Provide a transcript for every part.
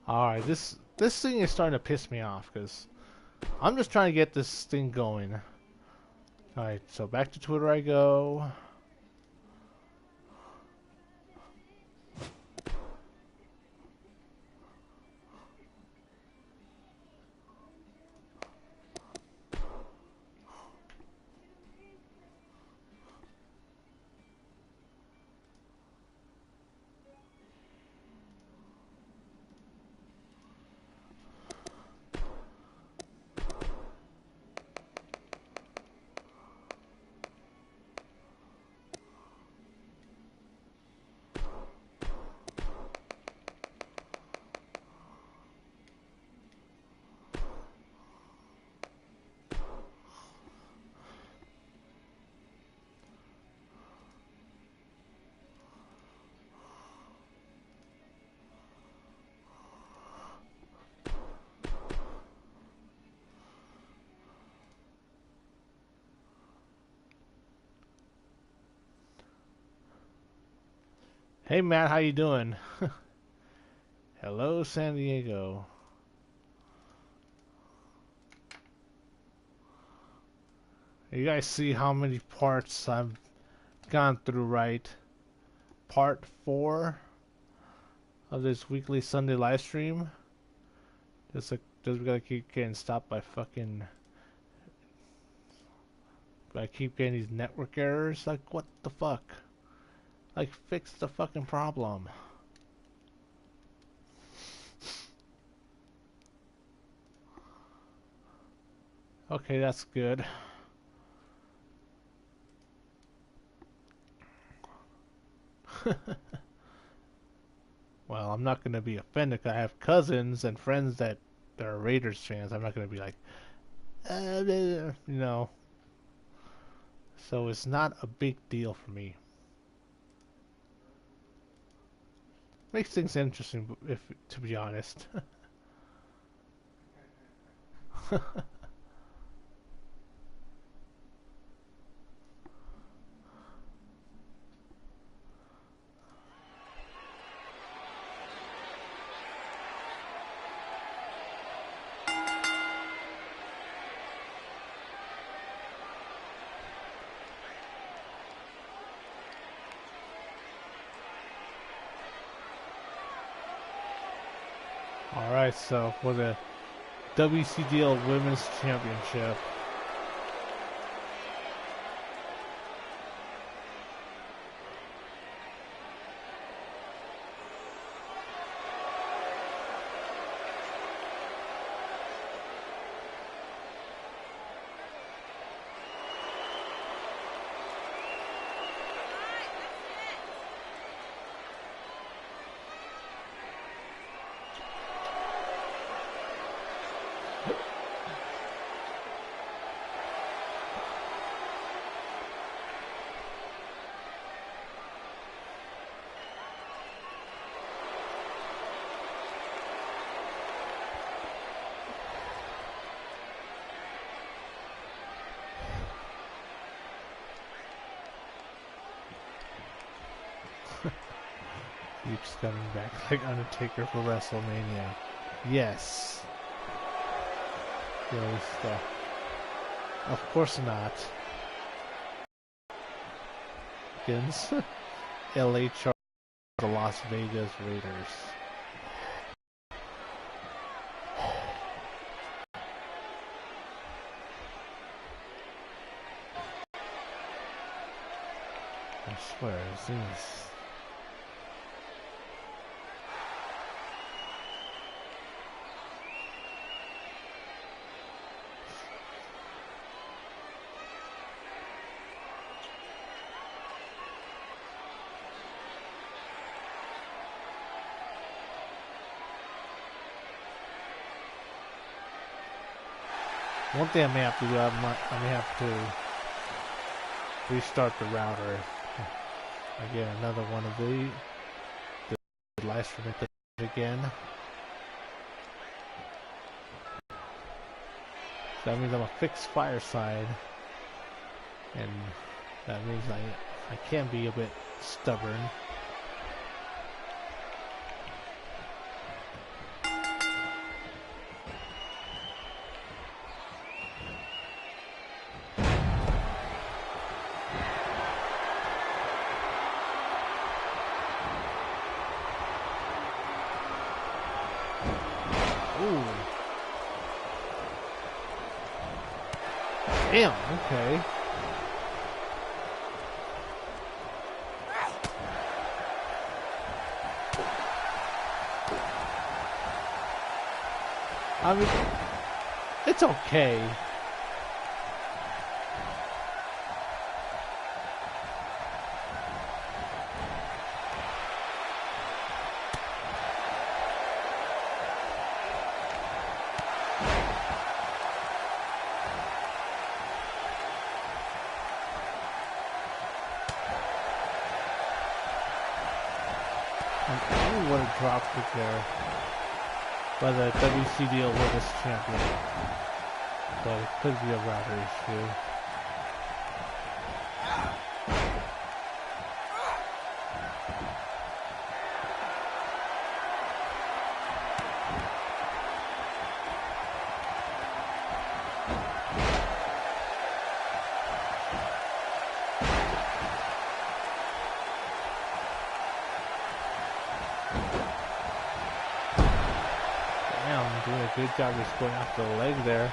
Alright, this thing is starting to piss me off because I'm just trying to get this thing going. Alright, so back to Twitter I go. Hey Matt, how you doing? Hello San Diego. You guys see how many parts I've gone through, right? Part 4 of this weekly Sunday live stream. Just we gotta keep getting stopped by fucking... I keep getting these network errors. Like, what the fuck? Like, fix the fucking problem. Okay, that's good. Well, I'm not gonna be offended 'cause I have cousins and friends that are Raiders fans. I'm not gonna be like, you know. So it's not a big deal for me. Makes things interesting, if to be honest. Alright, so for the WCDL Women's Championship, keeps coming back like Undertaker for WrestleMania. Yes. Really stuff. Of course not. Against LA Chargers, the Las Vegas Raiders. I swear, this is... One thing I may have to do, I may have to restart the router. I get another one of the live stream again. So that means I'm a fixed fireside, and that means I can be a bit stubborn. Ooh. Damn, okay. I mean, it's okay. What a drop kick there by the WCW Women's Champion. But it could be a router issue. Doing a good job just going after the leg there.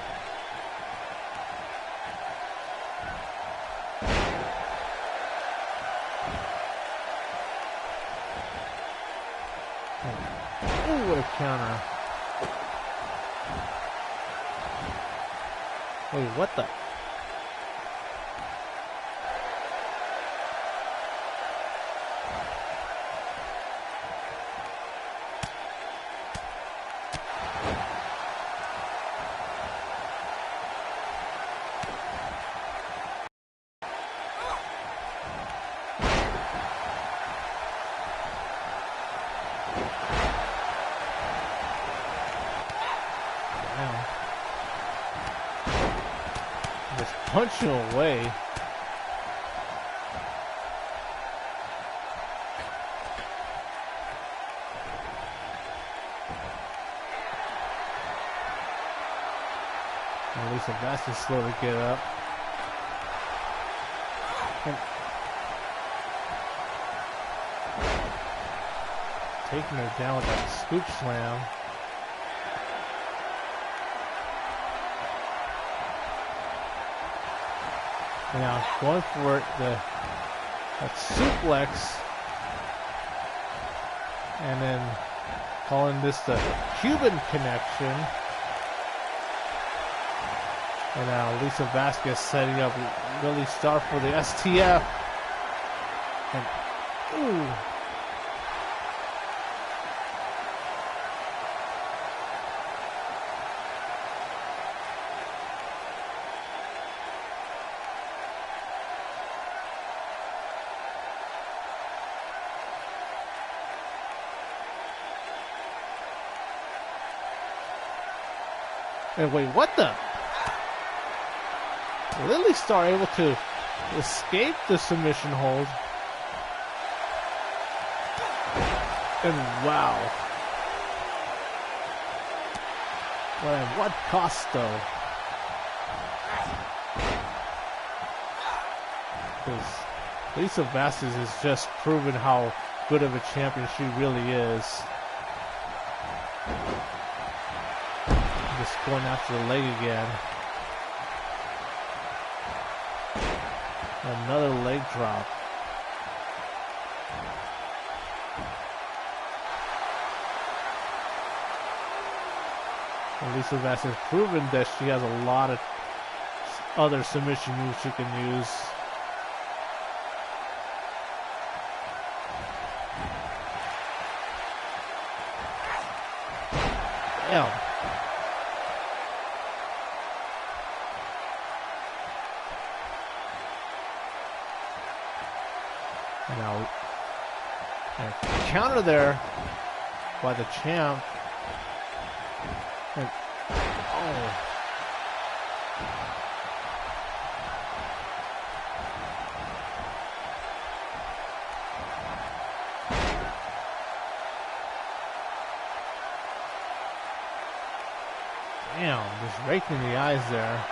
Oh, what a counter. Wait, what the? Just punching away. At least Sebastian slow to get up. And taking her down with that scoop slam. Now going for it, that suplex, and then calling this the Cuban connection. And now Lisa Vasquez setting up Lily Star for the STF. And ooh. And wait, what the? Lily Star able to escape the submission hold. And wow. But at what cost though? Because Lisa Vasquez has just proven how good of a champion she really is. Just going after the leg again. Another leg drop. And Lisa Vasquez has proven that she has a lot of other submission moves she can use. Damn. Now, counter there by the champ. And, oh. Damn, just raking the eyes there.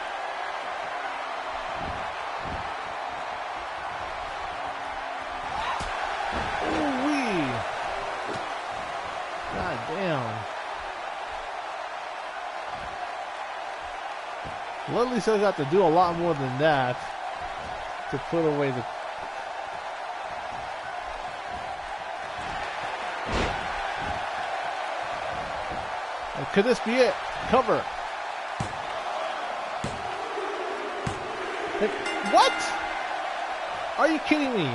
Ooh-wee. God damn. Lily still got to do a lot more than that to put away the... And could this be it? Cover. And what? Are you kidding me?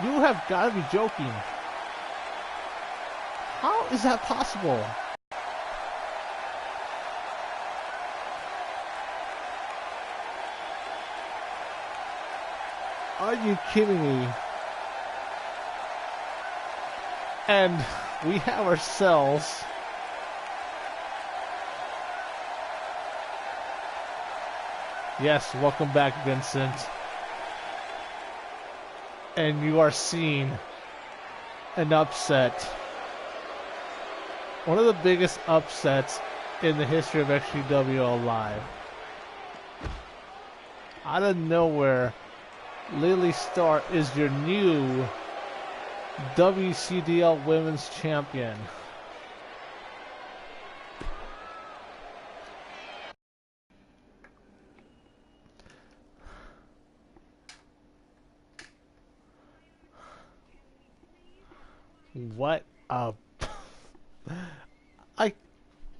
You have got to be joking. How is that possible? Are you kidding me? And we have ourselves yes, welcome back, Vincent. And you are seeing an upset. One of the biggest upsets in the history of XGWL Live. Out of nowhere, Lily Starr is your new WCDL Women's Champion. What a...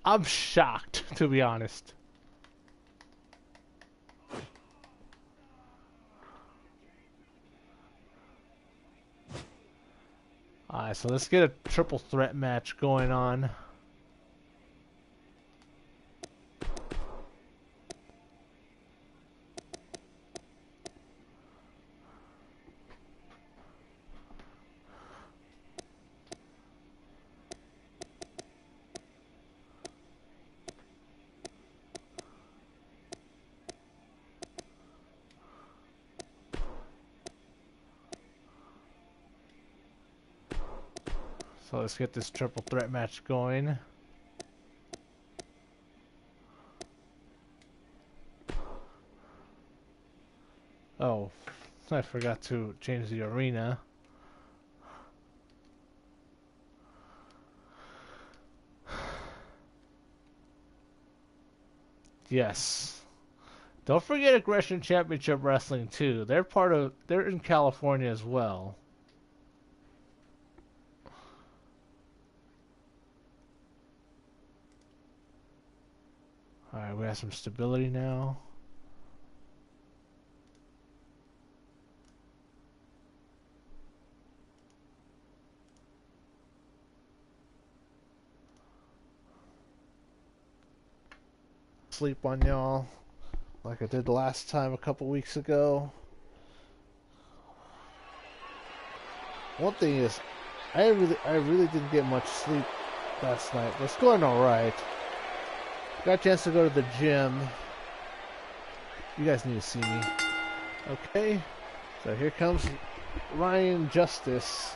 I'm shocked, to be honest. Alright, so let's get a triple threat match going on. So let's get this triple threat match going. Oh, I forgot to change the arena. Yes. Don't forget Aggression Championship Wrestling too. They're in California as well. Alright, we have some stability now. Sleep on y'all like I did the last time a couple weeks ago. One thing is, I really didn't get much sleep last night, but it's going alright. Got a chance to go to the gym. You guys need to see me. Okay, so here comes Ryan Justice.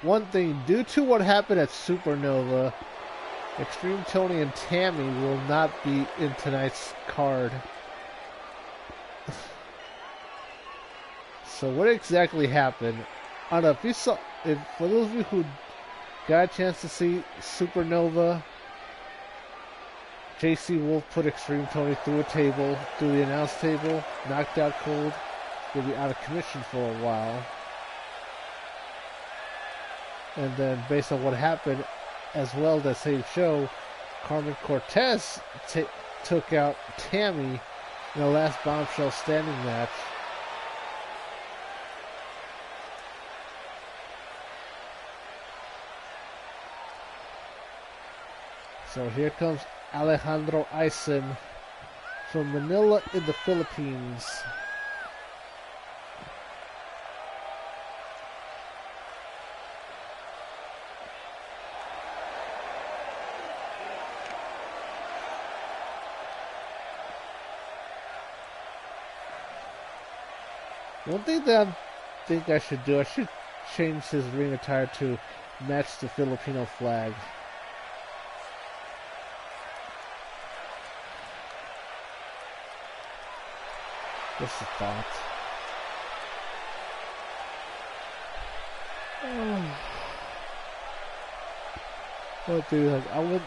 One thing, due to what happened at Supernova, XtremeTony and Tammy will not be in tonight's card. So what exactly happened? I don't know if you saw, for those of you who got a chance to see Supernova, JC Wolf put XtremeTony through a table, through the announce table, knocked out cold, he'll be out of commission for a while. And then, based on what happened, as well that same show, Carmen Cortez took out Tammy in the last bombshell standing match. So here comes Alejandro Eisen from Manila in the Philippines. One thing that I think I should do, I should change his ring attire to match the Filipino flag. Just a thought. Oh, dude, like, I would...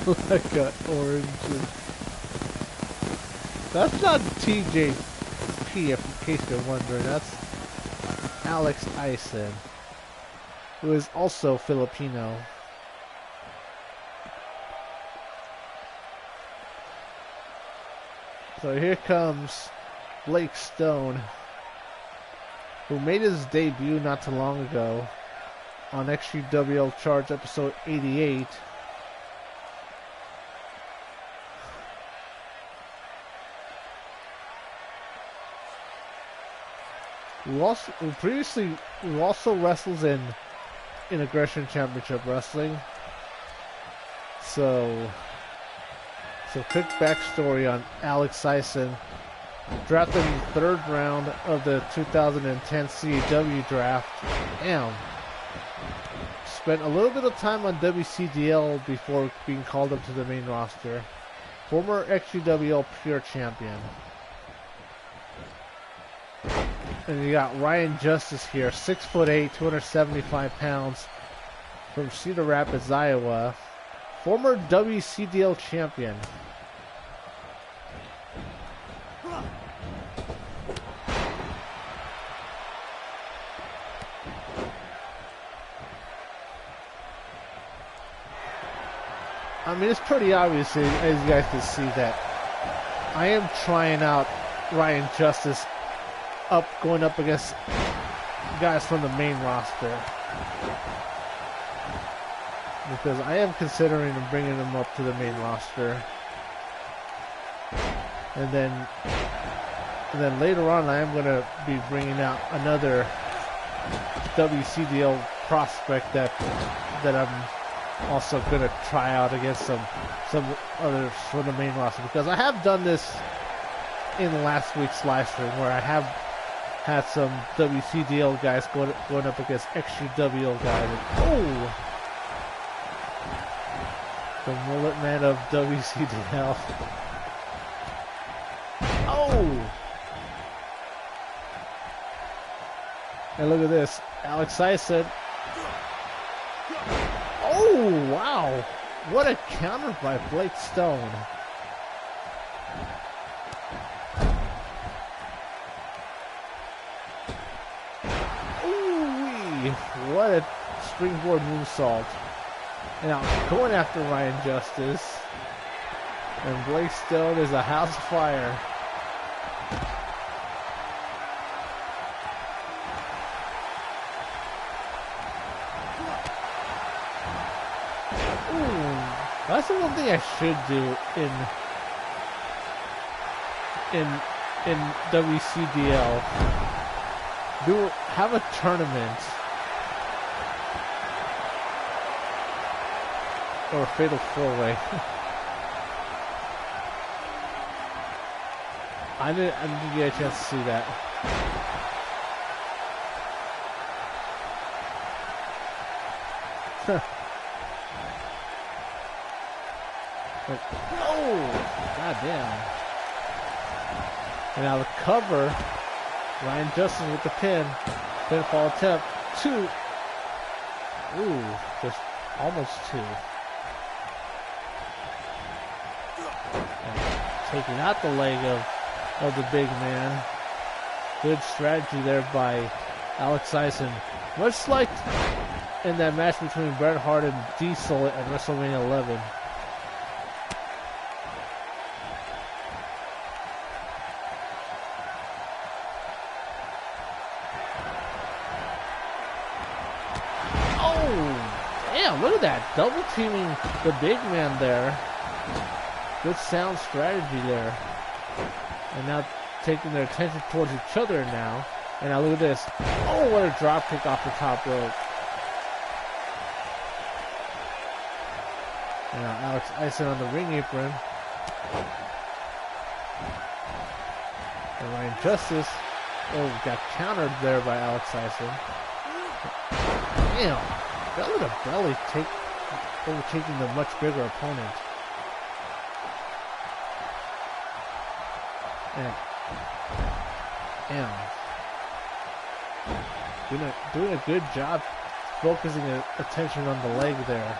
Like an orange. That's not TJP, in case you're wondering. That's Alex Ison, who is also Filipino. So here comes Blake Stone, who made his debut not too long ago on XGWL Charge episode 88. Previously also wrestles in Aggression Championship Wrestling. So quick backstory on Alex Ison. Drafted in the 3rd round of the 2010 CAW draft. Damn. Spent a little bit of time on WCDL before being called up to the main roster. Former XGWL Pure Champion. And you got Ryan Justice here, 6'8", 275 pounds, from Cedar Rapids, Iowa. Former WCDL champion. I mean, it's pretty obvious, as you guys can see, that I am trying out Ryan Justice going up against guys from the main roster, because I am considering bringing them up to the main roster, and then later on I am going to be bringing out another WCDL prospect that I'm also going to try out against some others from the main roster, because I have done this in last week's live stream where I have had some WCDL guys going up against XGWL guys. And, the mullet man of WCDL. And look at this, Alex Ison. Oh wow! What a counter by Blake Stone. What a springboard moonsault. And now going after Ryan Justice. And Blake Stone is a house of fire. Ooh, that's the one thing I should do in WCDL. Have a tournament. Or a fatal 4-way. I didn't get a chance to see that. Oh, goddamn! And now the cover. Ryan Justice with the pinfall attempt. 2. Ooh, just almost 2. Taking out the leg of the big man. Good strategy there by Alex Ison. Much like in that match between Bret Hart and Diesel at WrestleMania 11. Oh, damn, look at that. Double teaming the big man there. Good sound strategy there. And now taking their attention towards each other now. And now look at this. Oh, what a drop kick off the top rope. And Alex Ison on the ring apron. And Ryan Justice, got countered there by Alex Ison. Damn, belly to belly overtaking the much bigger opponent. And doing a good job focusing attention on the leg there.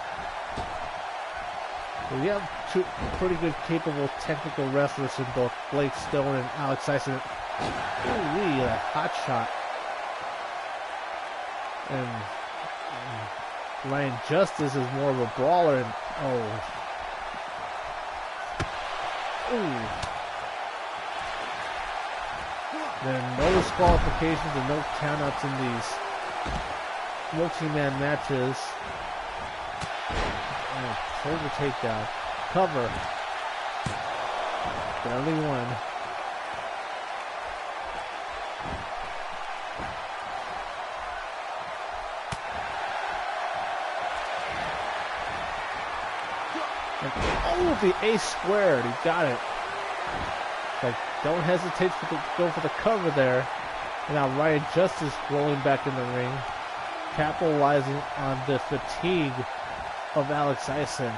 We have two pretty good, capable, technical wrestlers in both Blake Stone and Alex Ison. Ooh-wee, that hot shot. And Ryan Justice is more of a brawler. And There are no disqualifications and no countouts in these multi-man matches. And shoulder takedown. Cover. Barely won. And, the ace squared. He got it. Like, don't hesitate to go for the cover there. And now Ryan Justice rolling back in the ring, capitalizing on the fatigue of Alex Ison.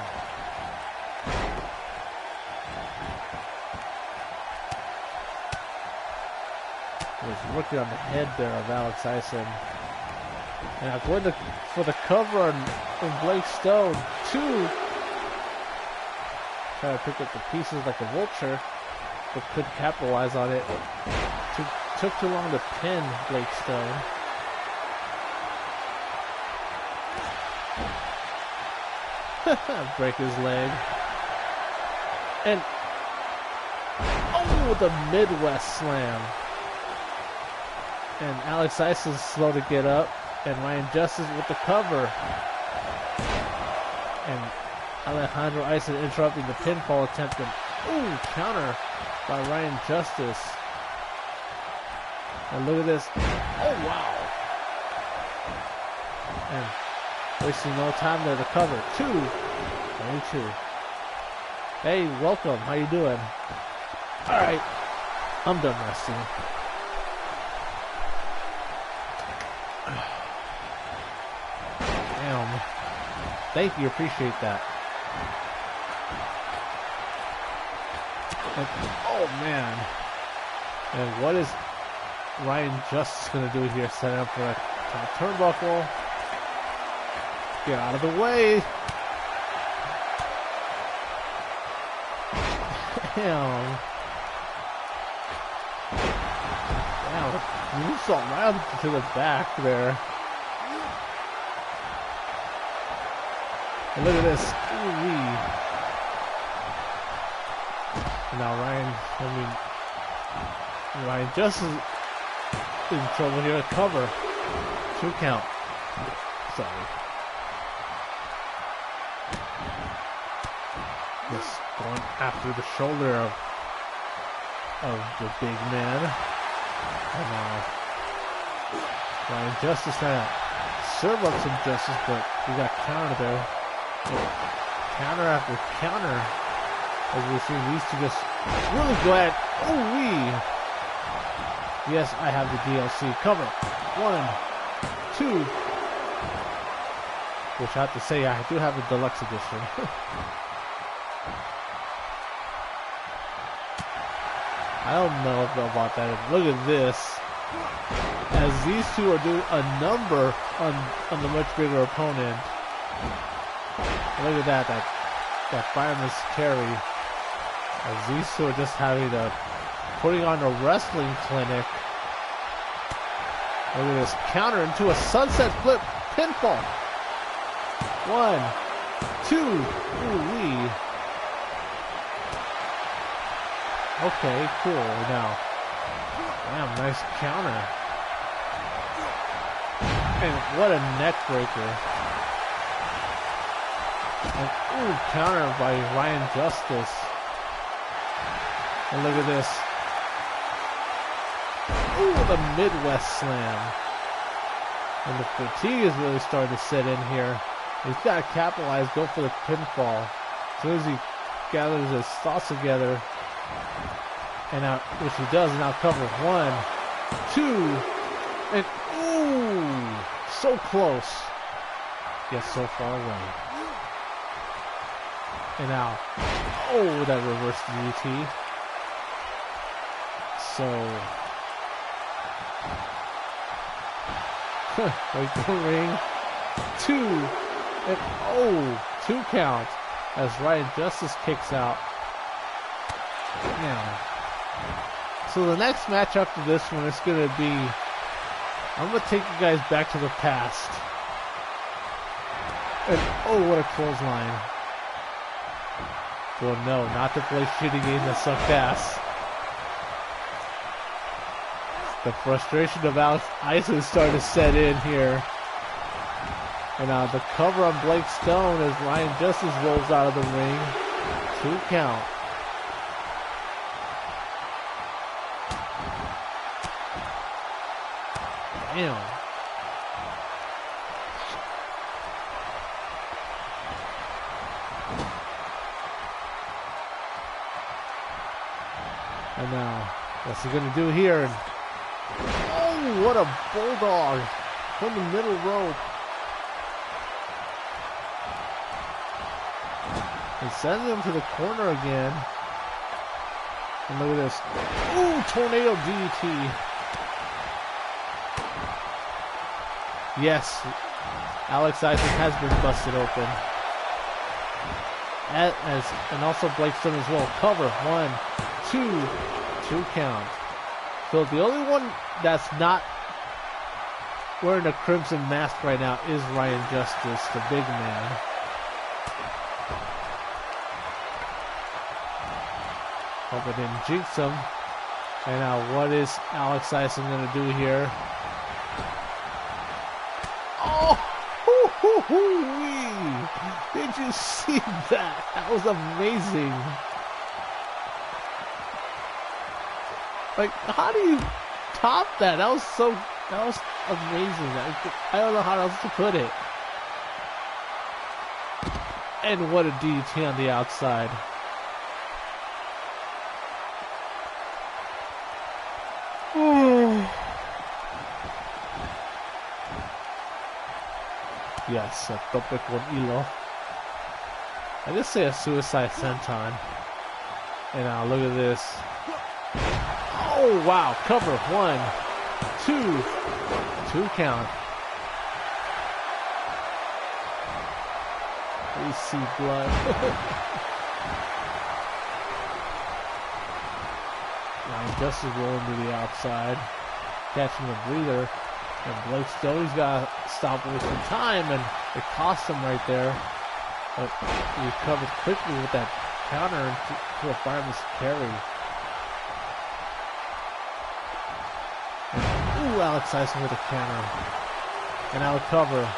He was working on the head there of Alex Ison. Now going for the cover on Blake Stone. Two. Trying to pick up the pieces like a vulture, but couldn't capitalize on it. Took too long to pin Blake Stone. Break his leg. And the Midwest slam. And Alex Ison's slow to get up. And Ryan Justice with the cover. And Alejandro Ison interrupting the pinfall attempt. And counter by Ryan Justice. And look at this. Oh, wow. And wasting no time there to cover. 22. Hey, welcome. How you doing? Alright. I'm done resting. Damn. Thank you. Appreciate that. And, oh, man. And what is Ryan Justice going to do here? Set up for a turnbuckle. Get out of the way. Damn. Wow. Moonsault right to the back there. And look at this. Ooh-wee. And now Ryan Justice is in trouble here. Cover. 2 count. Sorry. Just going after the shoulder of the big man. And Ryan Justice trying to serve up some justice, but we got counter there. Counter after counter. As we've seen these two just really glad. Yes, I have the DLC cover. 1, 2. Which I have to say, I do have the deluxe edition. I don't know about that. Look at this. As these two are doing a number on the much bigger opponent. Look at that fireman's carry. As these two are just putting on a wrestling clinic. Look at this counter into a sunset flip pinfall. 1, 2. Ooh-wee. Okay, cool. Now, damn, nice counter. And what a neck breaker. And counter by Ryan Justice. And look at this. The Midwest slam. And the fatigue is really starting to set in here. He's got to capitalize, go for the pinfall. soon as he gathers his thoughts together, and now, which he does, and now cover 1, 2, and ooh, so close, yet so far away. And now, oh, that reverse DDT. So, wait the ring, 2, and oh, 2 count as Ryan Justice kicks out. Now, so the next match after this one is going to be, I'm going to take you guys back to the past. And oh, what a clothesline. Well, no, not the play shitty game that sucked ass. The frustration of Alex Ice is starting to set in here. And the cover on Blake Stone as Ryan Justice rolls out of the ring. 2 count. Damn. And now, what's he gonna do here? And, oh, what a bulldog from the middle rope. And sends him to the corner again. And look at this. Ooh, tornado DDT. Yes, Alex Isaac has been busted open. And also Blake Stone as well. Cover, 1, 2 count. So the only one that's not wearing a crimson mask right now is Ryan Justice, the big man. Hope it didn't jinx him. And now what is Alex Isaac going to do here? Oh, did you see that? That was amazing. Like, how do you top that? That was amazing. I don't know how else to put it. And what a DDT on the outside. Yes, a tope con hilo. I just say a suicide senton. And now look at this. Oh wow, cover, 1, 2 count. We see blood. Now Justice rolling to the outside, catching a breather. And Blake Stone, he's got to stop wasting time, and it cost him right there. But he recovered quickly with that counter to a fireman's carry. And, ooh, Alex Tyson with a counter. And now a cover.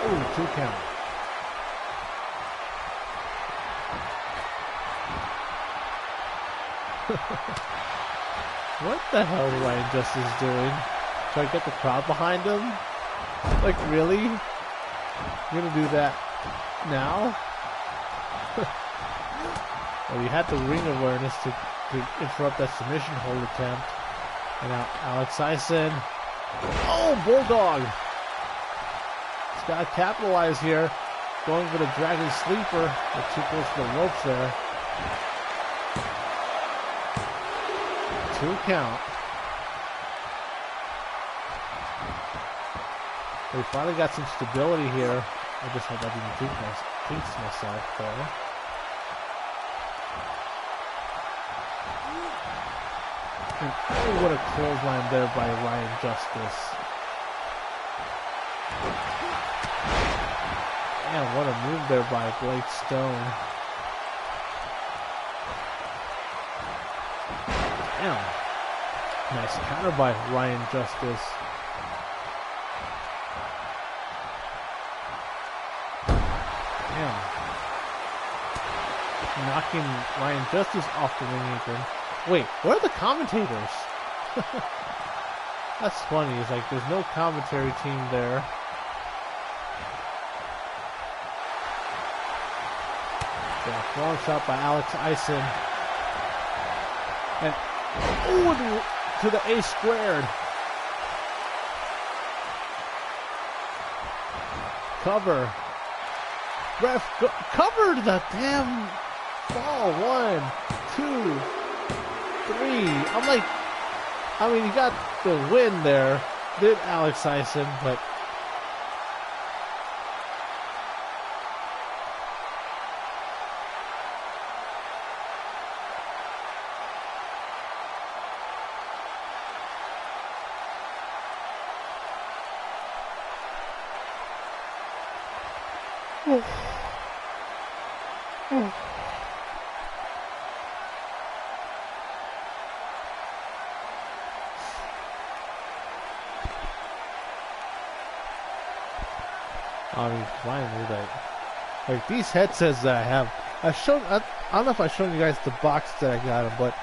Ooh, 2 count. What the hell is Ryan Justice doing? Try to get the crowd behind him? Like, really? You're gonna do that now? Well, you had the ring awareness to interrupt that submission hold attempt. And now Alex Tyson. Oh, Bulldog! He's got to capitalize here. Going for the Dragon Sleeper. They're too close to the ropes there. 2 count. We finally got some stability here. I just hope I didn't jinx myself there. And oh, what a clothesline there by Ryan Justice. And what a move there by Blake Stone. Damn. Nice counter by Ryan Justice. Damn. Knocking Ryan Justice off the ring apron. Wait, where are the commentators? That's funny. It's like there's no commentary team there. Yeah, long shot by Alex Ison. And to the A squared. Cover. Ref covered the damn ball. 1, 2, 3. I'm like, I mean, he got the win there, did Alex Ison, but I mean, finally, like these headsets that I have, I don't know if I've shown you guys the box that I got them, but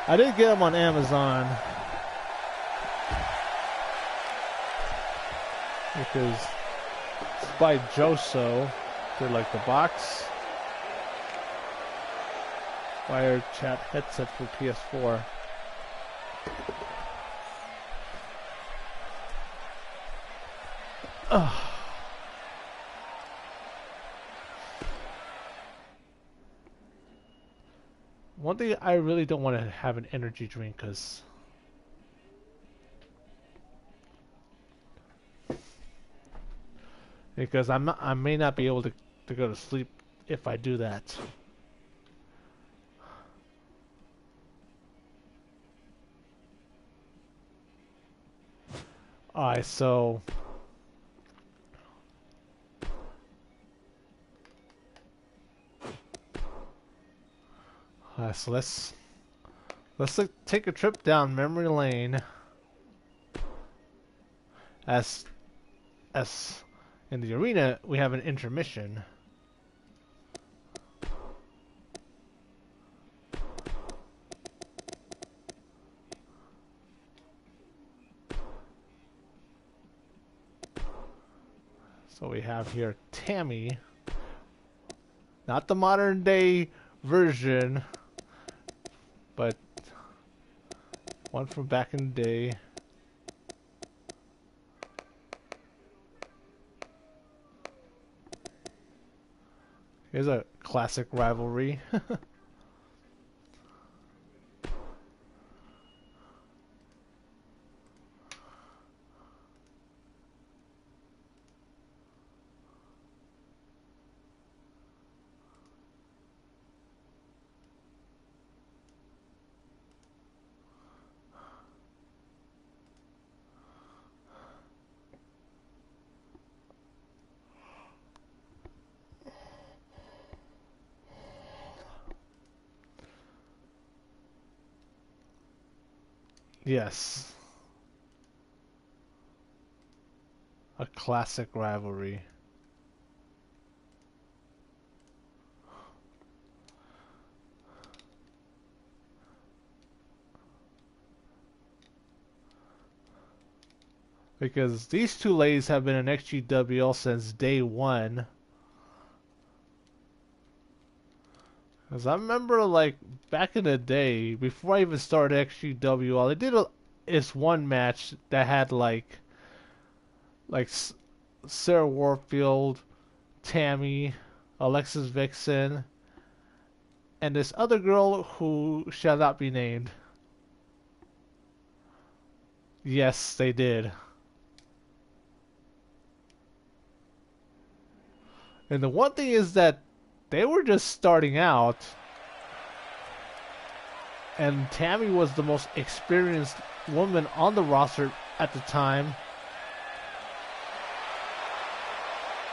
I did get them on Amazon because it's by Joso. They're like the box wired chat headset for PS4. One thing I really don't want to have an energy drink because I may not be able to go to sleep if I do that. Alright, so let's take a trip down memory lane. As in the arena, we have an intermission. So we have here Tammy, not the modern day version, but one from back in the day. Here's a classic rivalry. Yes. A classic rivalry. Because these two ladies have been in XGWL since day one. Because I remember, like, back in the day, before I even started XGWL, they did this one match that had, like Sarah Warfield, Tammy, Alexis Vixen, and this other girl who shall not be named. Yes, they did. And the one thing is that they were just starting out, and Tammy was the most experienced woman on the roster at the time.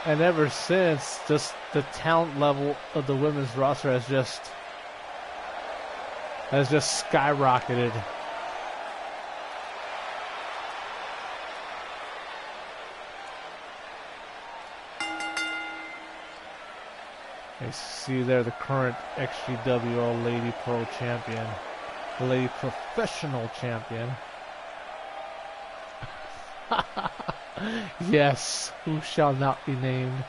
And ever since, just the talent level of the women's roster has just skyrocketed. You see there the current XGWL Lady Pro Champion, the Lady Professional Champion. Yes, who shall not be named.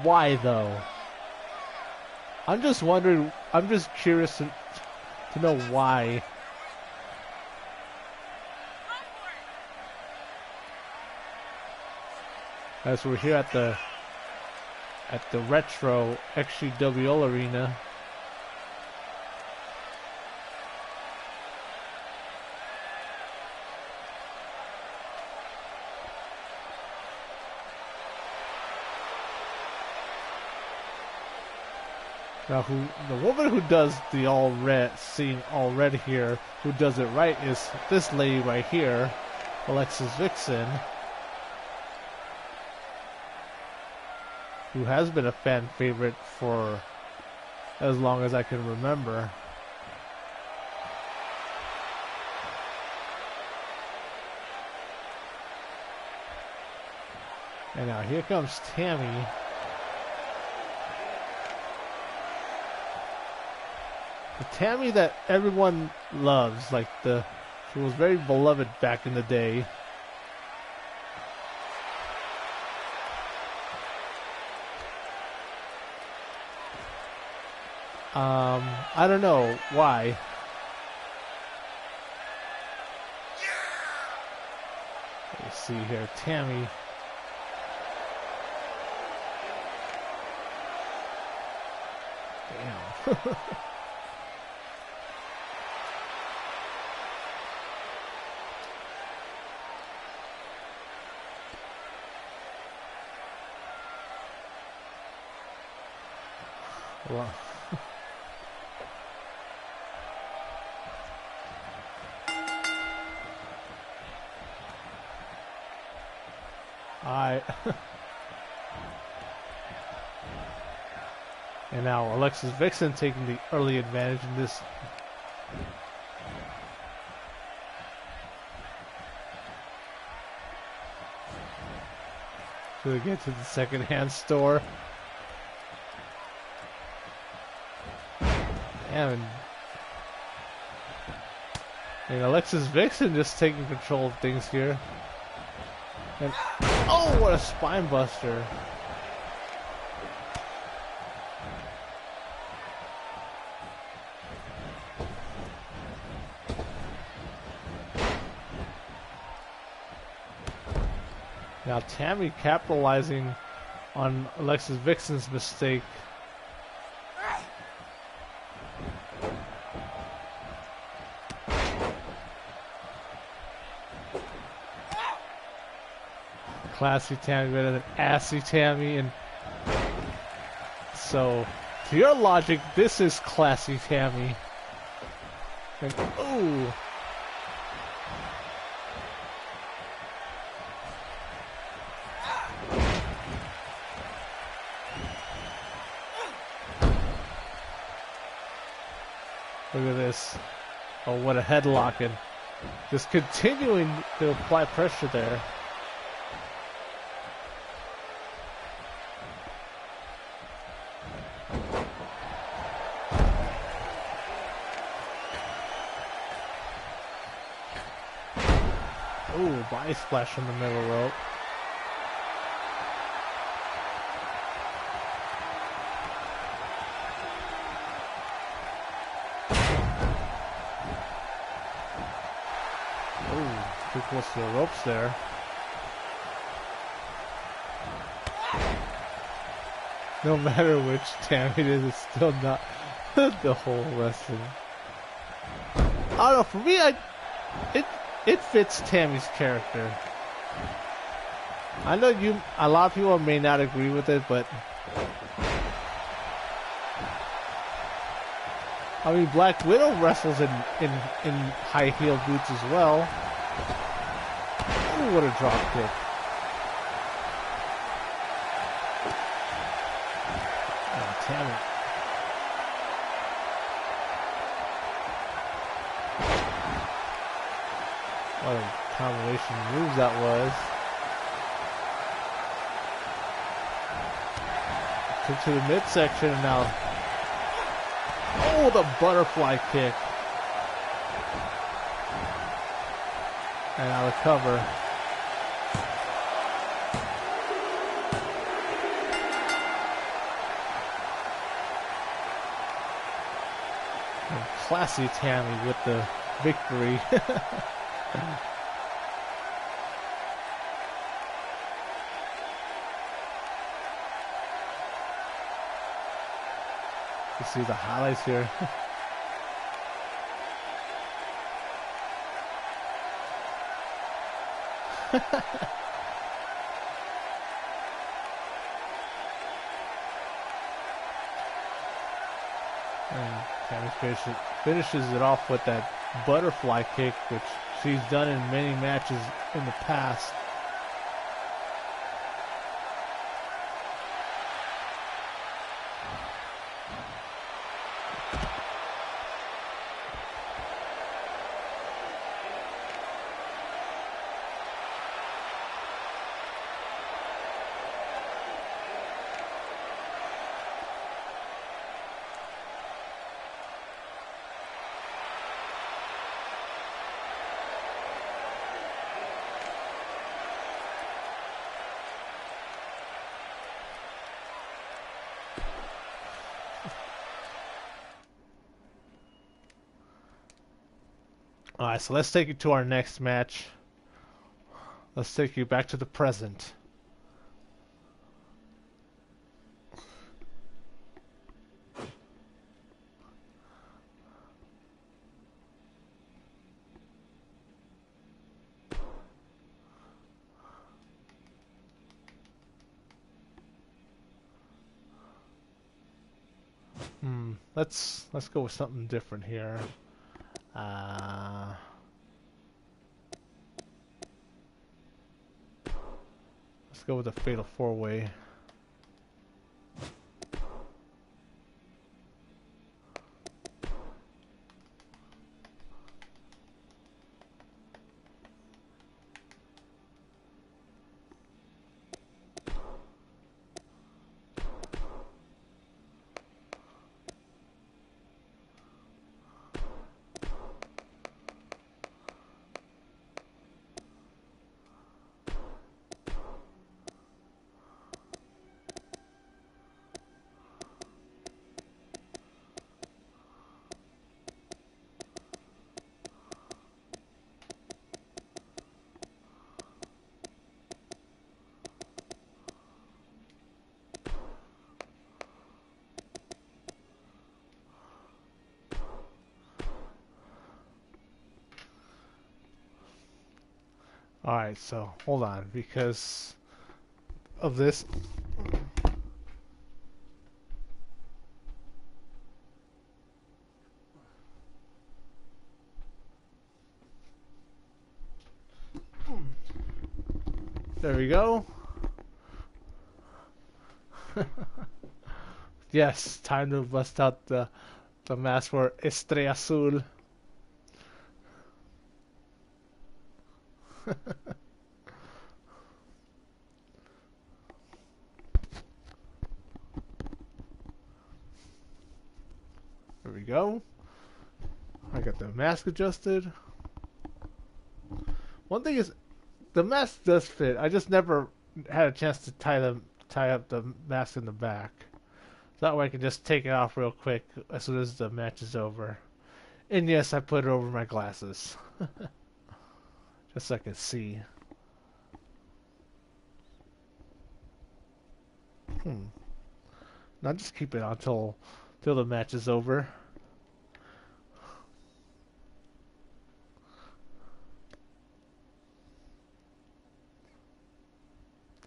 Why though? I'm just wondering. I'm just curious to know why. As we're here at the retro XGWL arena. Now, the woman who does the all red here, who does it right, is this lady right here, Alexis Vixen, who has been a fan favorite for as long as I can remember. And now here comes Tammy. The Tammy that everyone loves, like she was very beloved back in the day. I don't know why. Let's see here, Tammy. Damn. Wow. And now Alexis Vixen taking the early advantage in this. So we get to the second-hand store. And Alexis Vixen just taking control of things here. And oh, what a spine buster. Now Tammy capitalizing on Alexis Vixen's mistake. Classy Tammy better than assy Tammy, and so to your logic, this is classy Tammy. And ooh. Look at this. Oh, what a headlock, and just continuing to apply pressure there. Ooh, body splash on the middle rope. Too close to the ropes there. No matter which Tammy it is, it's still not the whole wrestling. I don't know, for me, it fits Tammy's character. I know a lot of people may not agree with it, but I mean, Black Widow wrestles in high heel boots as well. Ooh, what a drop kick. Oh, Tammy. What a combination of moves that was. Took to the midsection and now. Oh, the butterfly kick. And now the cover. classy Tammy with the victory. You see the highlights here. And Tammy finishes it off with that butterfly kick, which she's done in many matches in the past. Alright, so let's take you to our next match. Let's take you back to the present. Let's go with something different here. Let's go with a fatal four-way. Alright, so hold on, because of this. There we go. Yes, time to bust out the mask for Estrella Azul. There we go. I got the mask adjusted. One thing is, the mask does fit. I just never had a chance to tie up the mask in the back. So that way I can just take it off real quick as soon as the match is over. And yes, I put it over my glasses. Just so I can see. Now just keep it on till the match is over.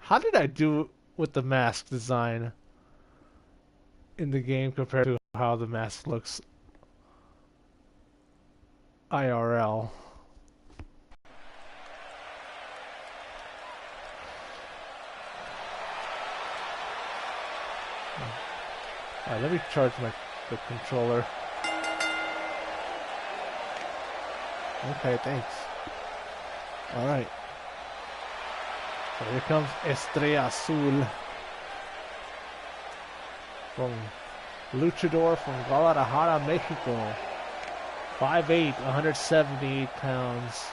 How did I do with the mask design in the game compared to how the mask looks IRL? Alright, let me charge the controller. Okay, thanks. Alright. So here comes Estrella Azul from Luchador from Guadalajara, Mexico. 5'8", 178 pounds.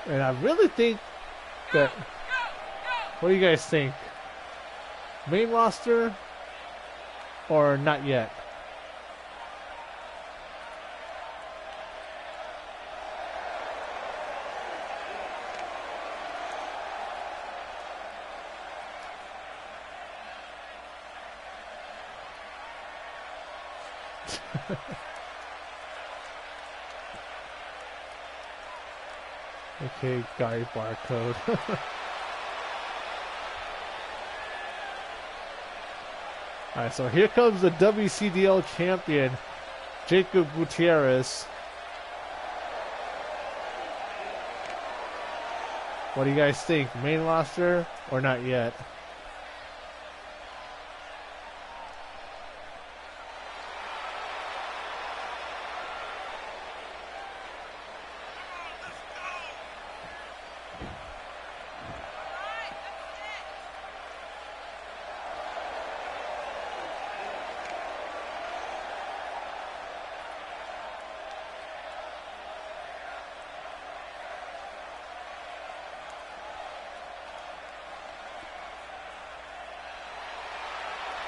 And I really think that... What do you guys think? Main roster or not yet? Okay, Gary Barcode. Alright, so here comes the WCDL champion, Jacob Gutierrez. What do you guys think? Main roster or not yet?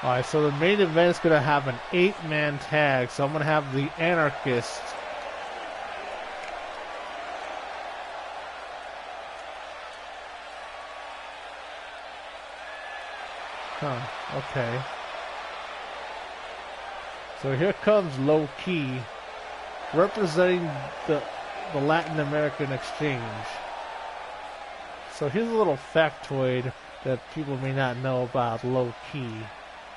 Alright, so the main event is going to have an 8-man tag. So I'm going to have the Anarchist. Huh, okay. So here comes Low Key, representing the Latin American exchange. So here's a little factoid that people may not know about Low Key.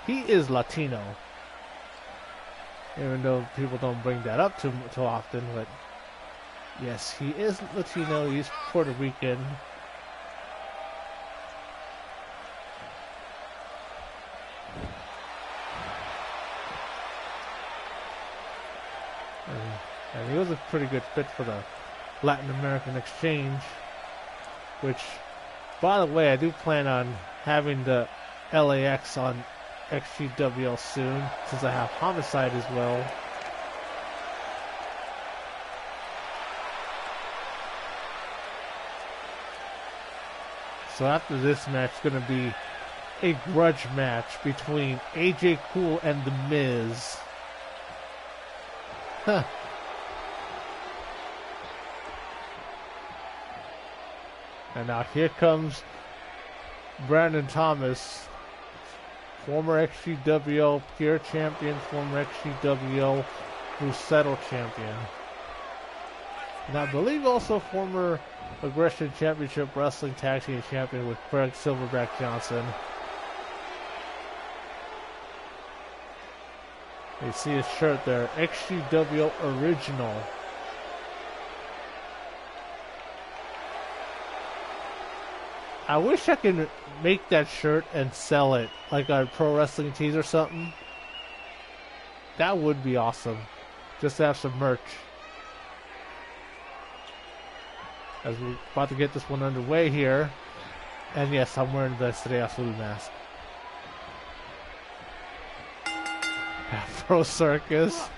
He is Latino, even though people don't bring that up too often, but yes, he is Latino, he's Puerto Rican. And he was a pretty good fit for the Latin American exchange, which, by the way, I do plan on having the LAX on XGWL soon, since I have Homicide as well. So after this match, it's going to be a grudge match between AJ Cool and The Miz. Huh. And now here comes Brandon Thomas, former XGWL Pure Champion, former XGWL Rusetto Champion. And I believe also former Aggression Championship Wrestling Tag Team Champion with Craig Silverback Johnson. You see his shirt there, XGWL Original. I wish I could make that shirt and sell it, like on Pro Wrestling Tees or something. That would be awesome. Just to have some merch. As we're about to get this one underway here. And yes, I'm wearing the Estrella Azul mask. Afro Circus.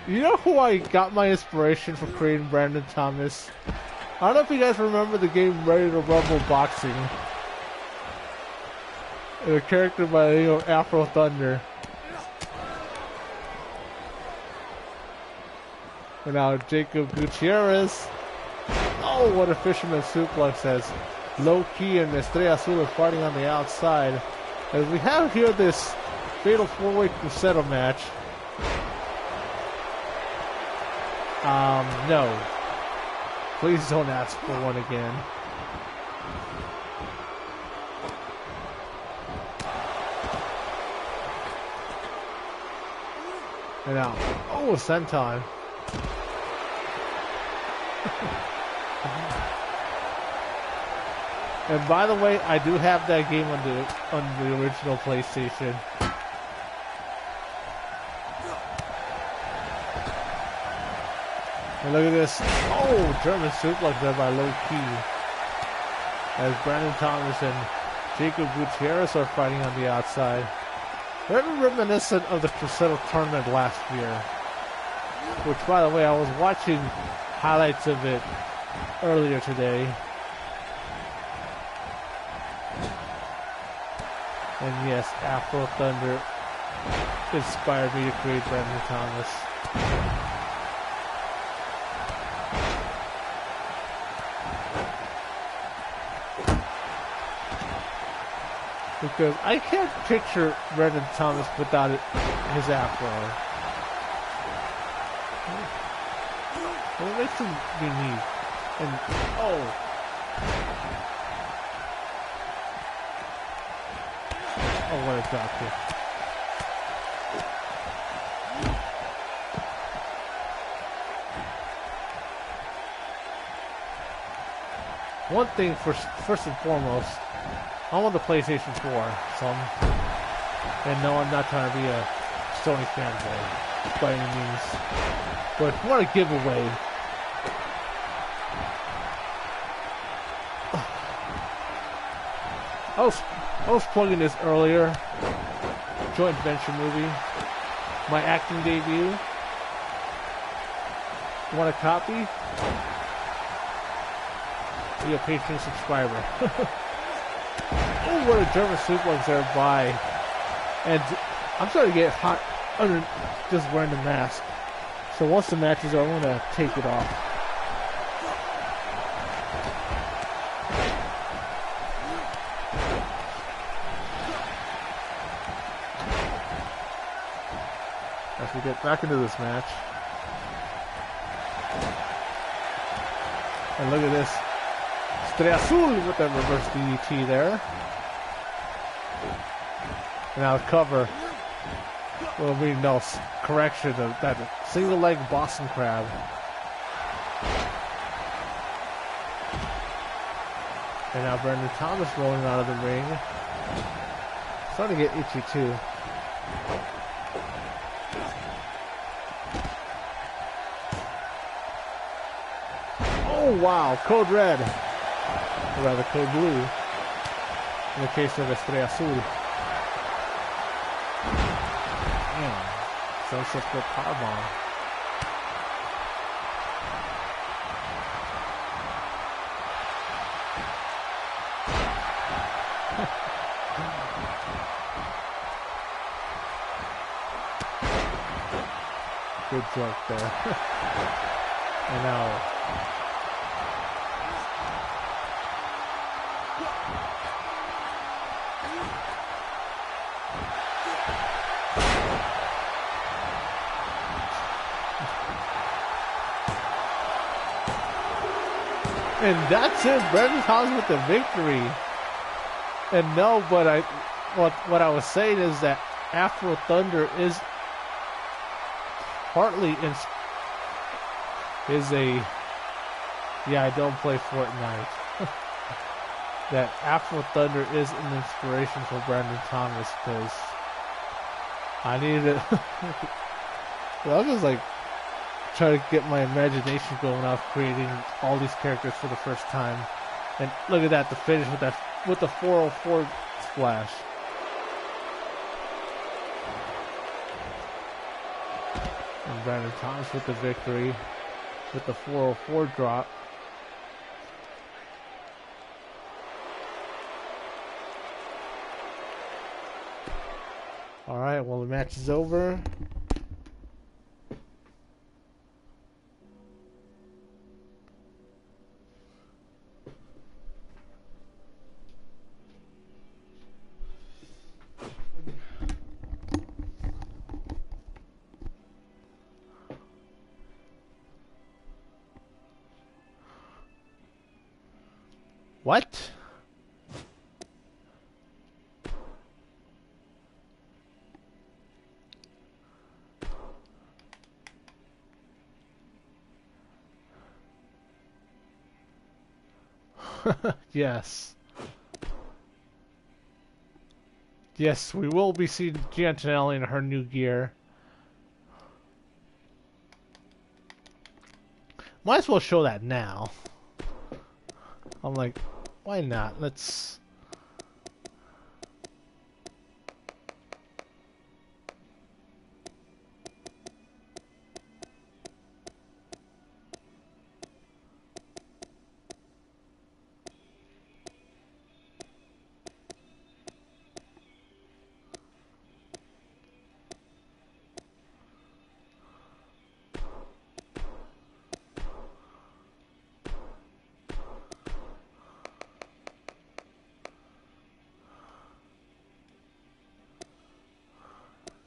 You know who I got my inspiration for creating Brandon Thomas? I don't know if you guys remember the game Ready to Rumble Boxing. A character by the name of Afro Thunder. And now Jacob Gutierrez. Oh, what a fisherman suplex as Low Key and Estrella Azul are fighting on the outside. As we have here this fatal 4-way Cruzeiro match. No. Please don't ask for one again. And now, oh, senton. And by the way, I do have that game on the original PlayStation. And look at this. Oh, German suplex there by Low Key. As Brandon Thomas and Jacob Gutierrez are fighting on the outside. Very reminiscent of the Cruzeiro tournament last year. Which, by the way, I was watching highlights of it earlier today. And yes, Afro Thunder inspired me to create Brendan Thomas. Because I can't picture Brendan Thomas without his afro. It makes him unique. And oh, what a drop kick. One thing first and foremost, I'm on the PlayStation 4, and no, I'm not trying to be a Sony fanboy by any means. But what a giveaway. I was plugging this earlier. Joint venture movie. My acting debut. Want a copy? Be a Patreon subscriber. Oh, what a German suplex there by. And I'm starting to get hot under just wearing the mask. So once the match is over, I'm going to take it off. As we get back into this match. And look at this. Azul with that reverse DDT there. And now cover. Well, we know correction of that single leg Boston Crab. And now Brendan Thomas rolling out of the ring. Starting to get itchy too. Oh wow, code red. Or rather code blue. In the case of Estrella Azul. Damn. Sunset flip powerbomb. Good joke there. And now and that's it, Brendan Thomas with the victory. And no, but what I was saying is that Afro Thunder is partly yeah, I don't play Fortnite. That Afro Thunder is an inspiration for Brendan Thomas because I needed it. I was just like trying to get my imagination going off creating all these characters for the first time. And look at that, the finish with the 404 splash. And Brandon Thomas with the victory with the 404 drop. Alright, well the match is over. What? Yes. Yes, we will be seeing Giantinelli in her new gear. Might as well show that now. I'm like, why not? Let's...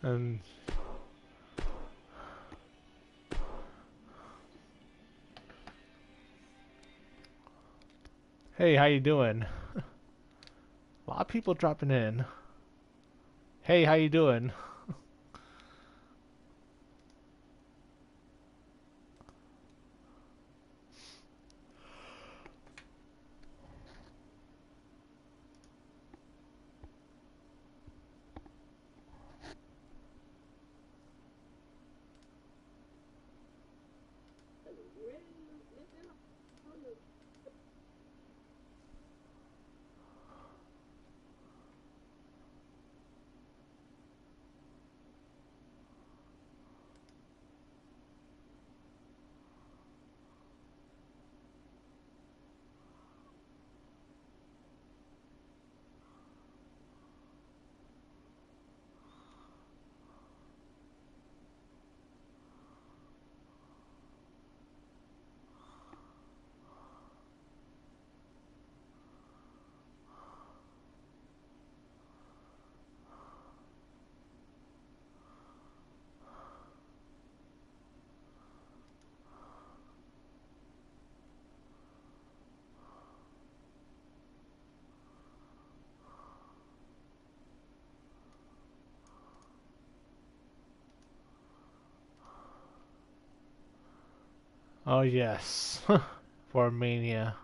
And hey, how you doing? A lot of people dropping in. Hey, how you doing? Oh yes, for Mania.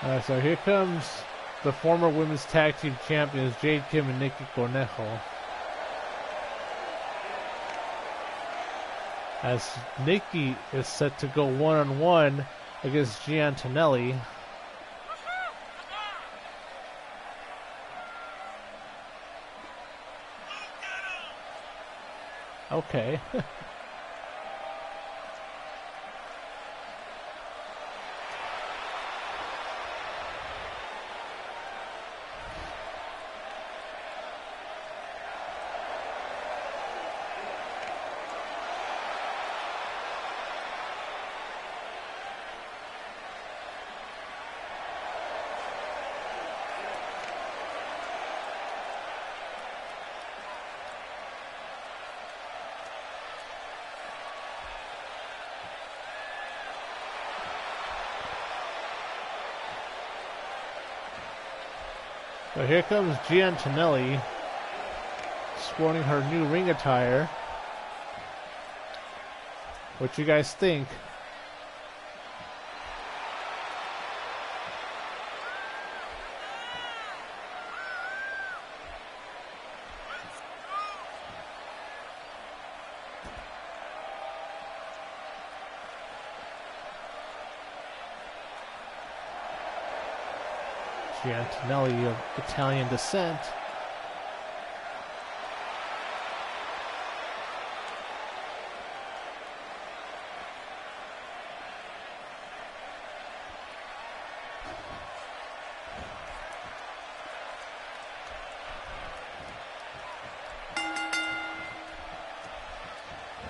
Alright, so here comes the former women's tag team champions Jade Kim and Nikki Cornejo. As Nikki is set to go one-on-one against Gian Tonelli. Okay. So here comes Gian Tonelli, sporting her new ring attire. What you guys think? Gian Tonelli of Italian descent.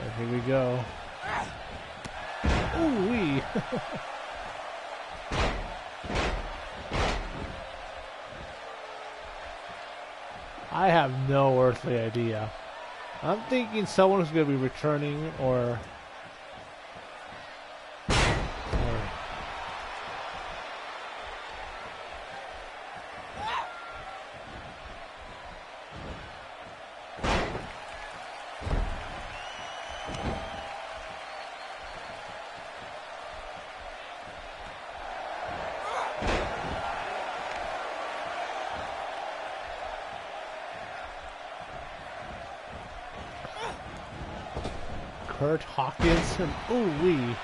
And here we go. Ooh-wee. I have no earthly idea. I'm thinking someone's going to be returning or Kurt Hawkins and ooh-wee.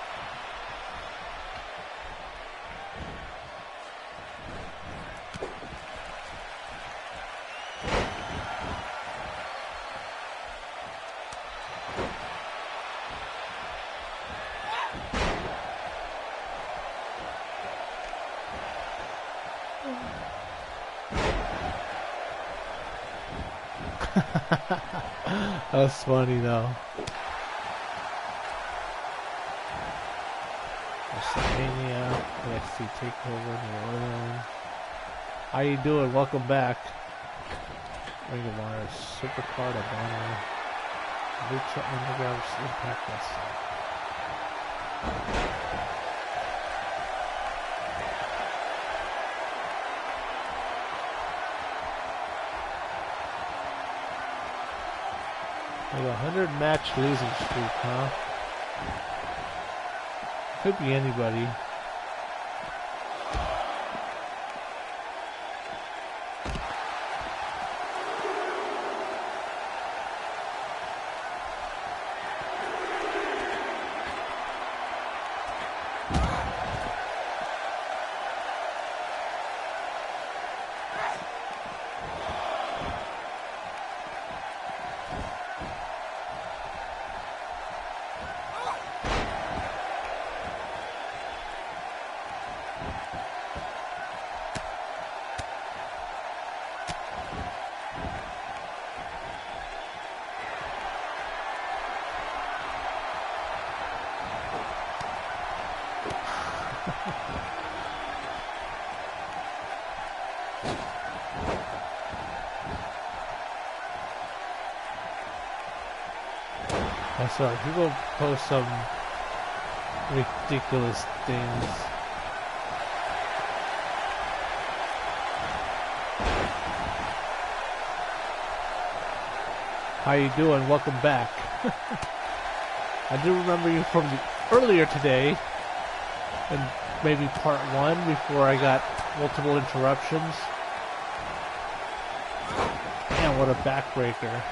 That's funny though. WrestleMania, NXT Takeover, New Orleans. How you doing? Welcome back. Ring of Honor, Supercard of Honor, Lucha Underground, Impact Wrestling. Like a 100-match losing streak, huh? Could be anybody. So people post some ridiculous things. How you doing? Welcome back. I do remember you from earlier today, and maybe part 1 before I got multiple interruptions. Man, what a backbreaker.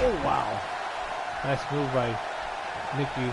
Oh wow, nice move by Nikki.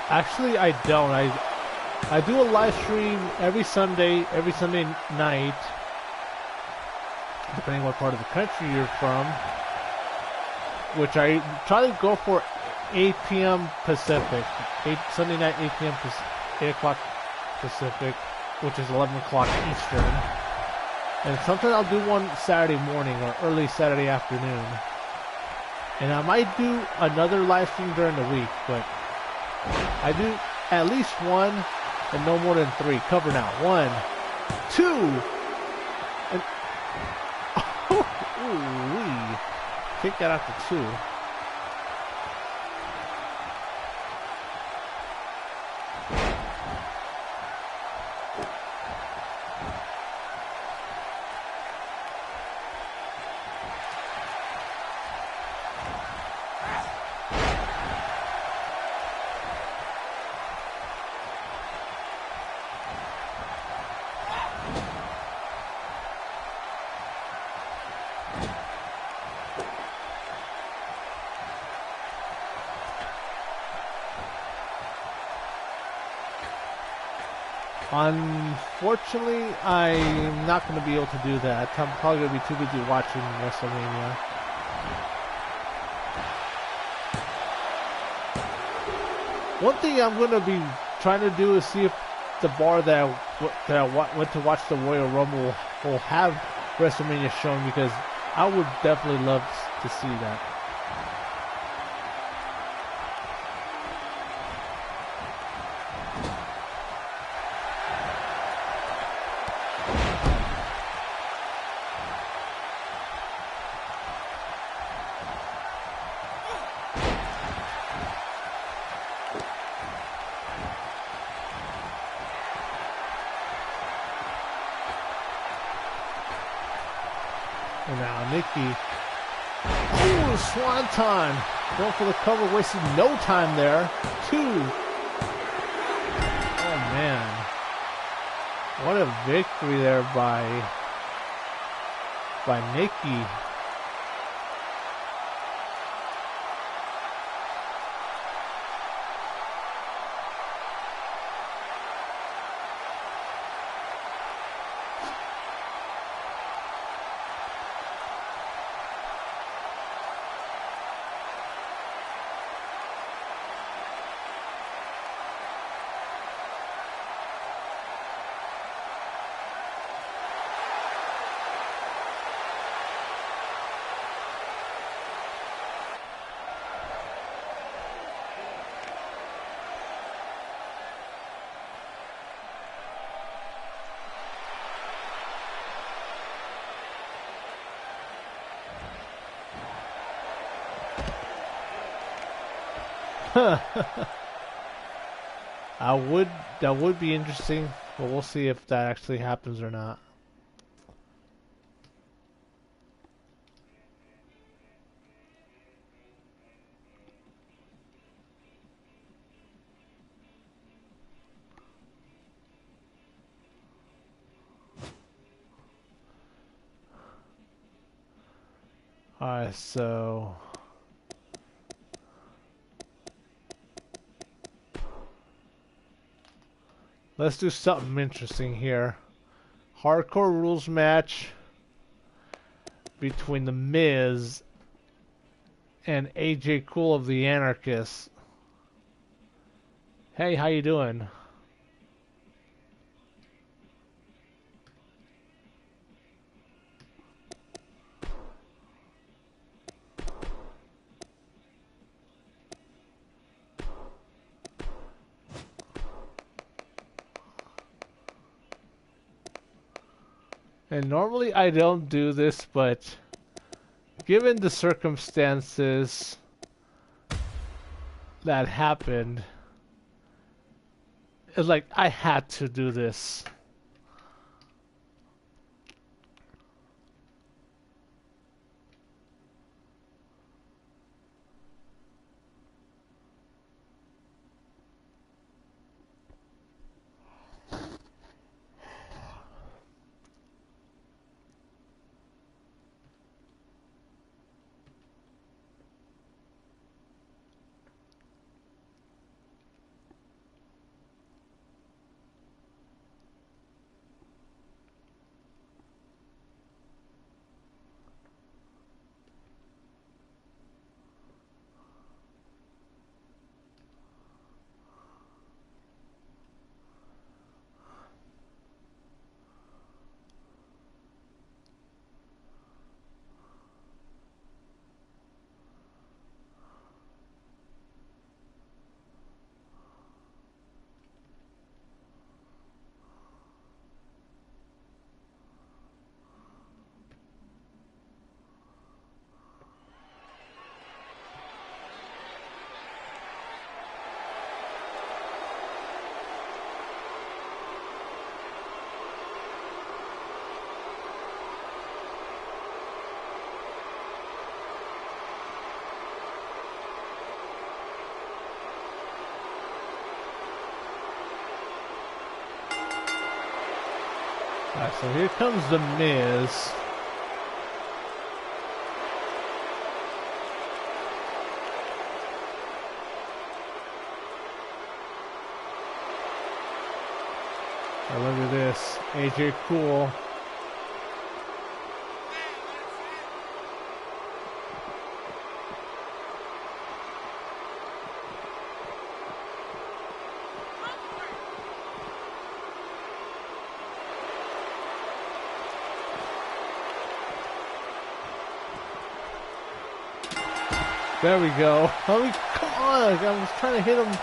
Actually, I don't. I do a live stream every Sunday night, depending what part of the country you're from, which I try to go for 8 p.m. Pacific, Sunday night 8 p.m. 8 o'clock Pacific, which is 11 o'clock Eastern. And sometimes I'll do one Saturday morning or early Saturday afternoon. And I might do another live stream during the week, but I do at least one and no more than 3. Cover now. 1, 2, and ooh-wee. Kick that out to 2. Unfortunately, I'm not going to be able to do that. I'm probably going to be too busy watching WrestleMania. One thing I'm going to be trying to do is see if the bar that I went to watch the Royal Rumble will have WrestleMania shown, because I would definitely love to see that. And now Nikki. Oh, Swanton. Going for the cover, wasting no time there. 2. Oh, man. What a victory there by Nikki. That would be interesting, but we'll see if that actually happens or not. Alright, so let's do something interesting here. Hardcore rules match between The Miz and AJ Cool of the Anarchists. Hey, how you doing? And normally I don't do this, but given the circumstances that happened, it's like I had to do this. Alright, so here comes The Miz. Oh, look at this. AJ Cool. There we go. I mean, come on. I was trying to hit him.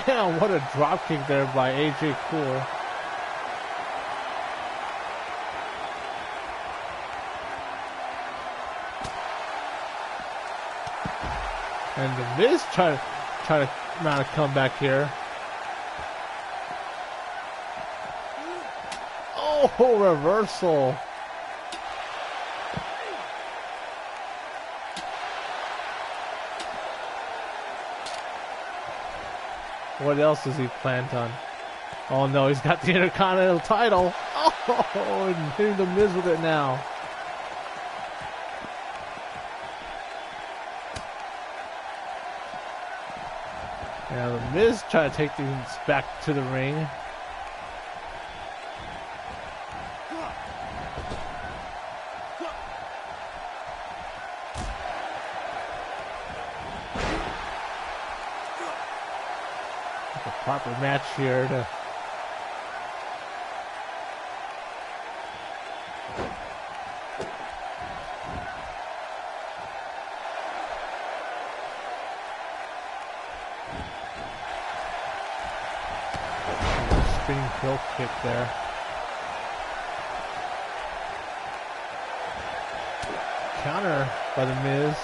Damn, what a dropkick there by AJ Cool. And The Miz trying to mount a comeback here. Oh, reversal. What else does he plan on? Oh no, he's got the Intercontinental title. Oh, and hitting the Miz with it now. Yeah, the Miz trying to take things back to the ring. Proper match here to spinning heel kick there. Counter by the Miz.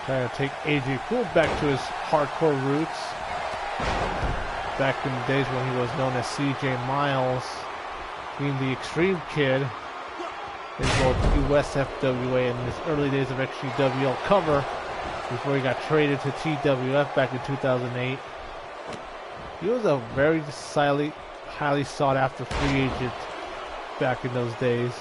Trying to take AJ Cool back to his hardcore roots. Back in the days when he was known as CJ Miles, being the Extreme Kid in both USFWA and his early days of XGWL cover before he got traded to TWF back in 2008. He was a very highly sought after free agent back in those days.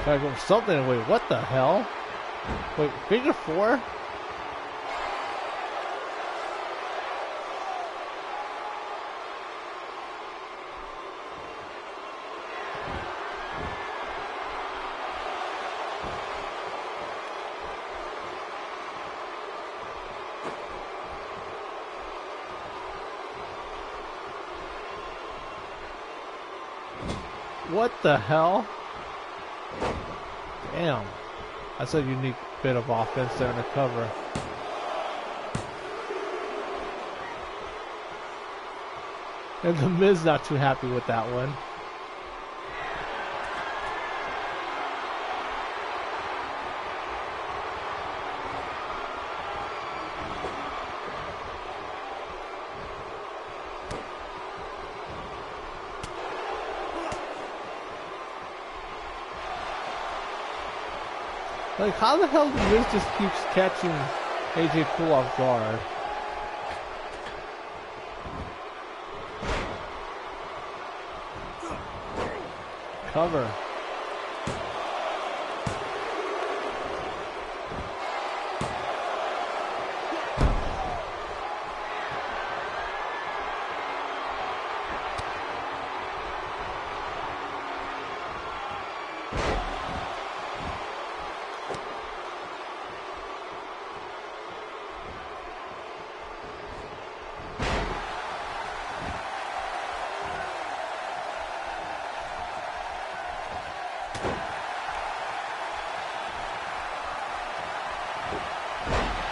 Gotta go for something. Wait, what the hell? Wait, figure four? What the hell? Damn, that's a unique bit of offense there in the cover. And the Miz not too happy with that one. Like, how the hell the Miz just keeps catching AJ Cool off guard? Cover.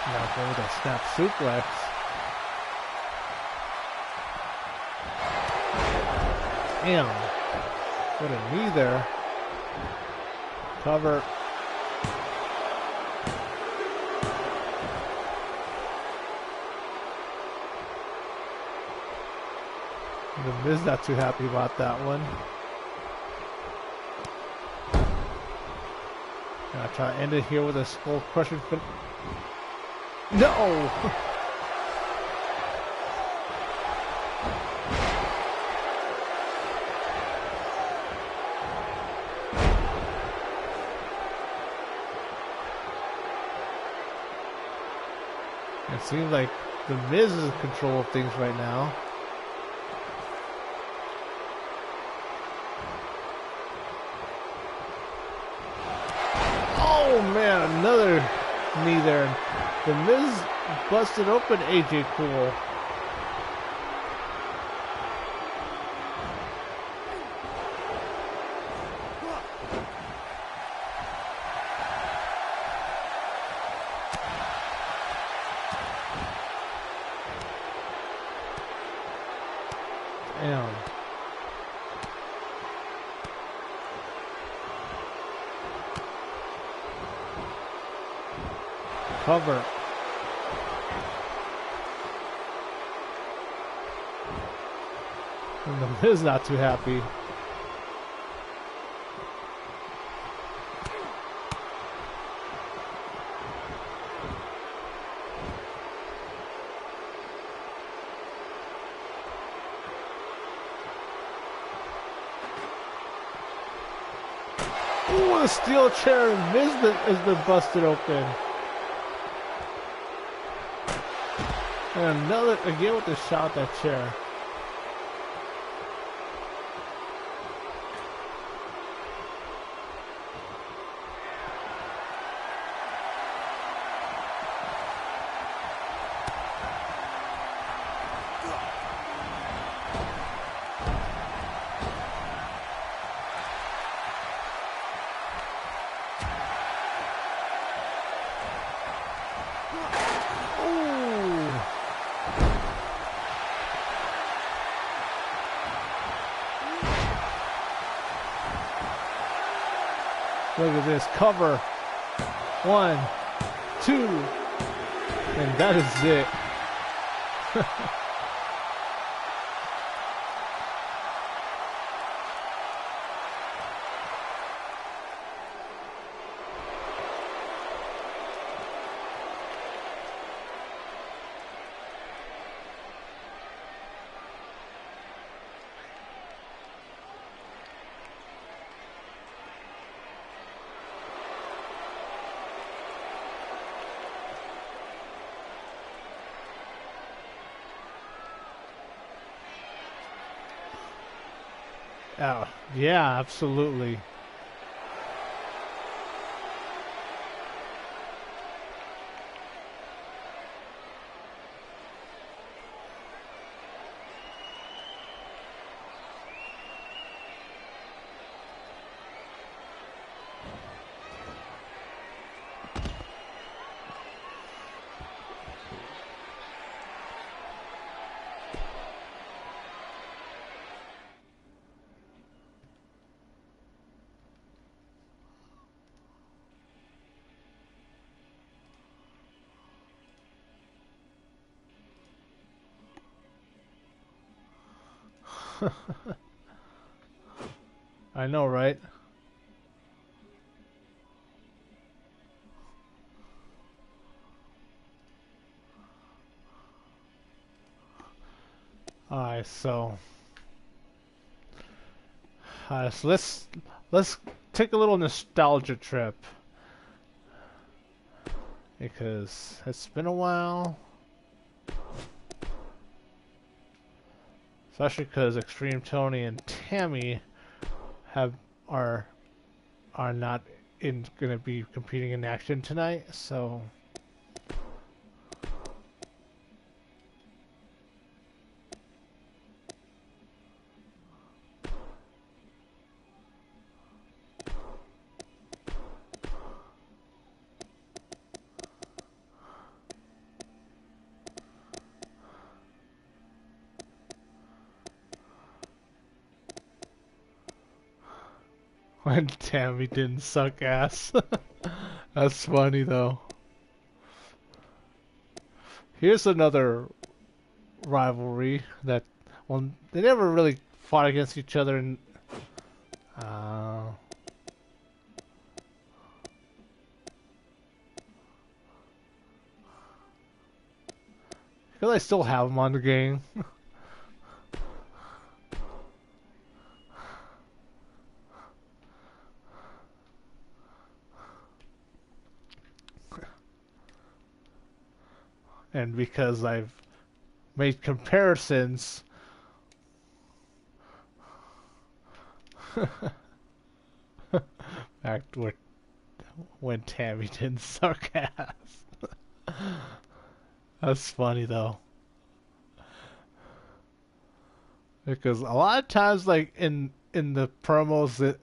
Now go with a snap suplex. Damn. What a knee there. Cover. The Miz not too happy about that one. Gonna try to end it here with a skull crushing fin. No! It seems like the Miz is in control of things right now. Oh man, another knee there. The Miz busted open AJ Cool. Damn. Cover. And the Miz not too happy. Ooh, a steel chair, and Miz has been busted open. And another, again with the shot at that chair. Look at this cover. 1, 2, and that is it. Oh, yeah, absolutely. I know, right? Alright, so let's take a little nostalgia trip, because it's been a while, especially because XtremeTony and Tammy are not gonna be competing in action tonight, so when Tammy didn't suck ass. That's funny though. Here's another rivalry that, well, they never really fought against each other in because I still have them on the game. And because I've made comparisons back to when Tammy didn't suck ass. That's funny though. Because a lot of times, like in the promos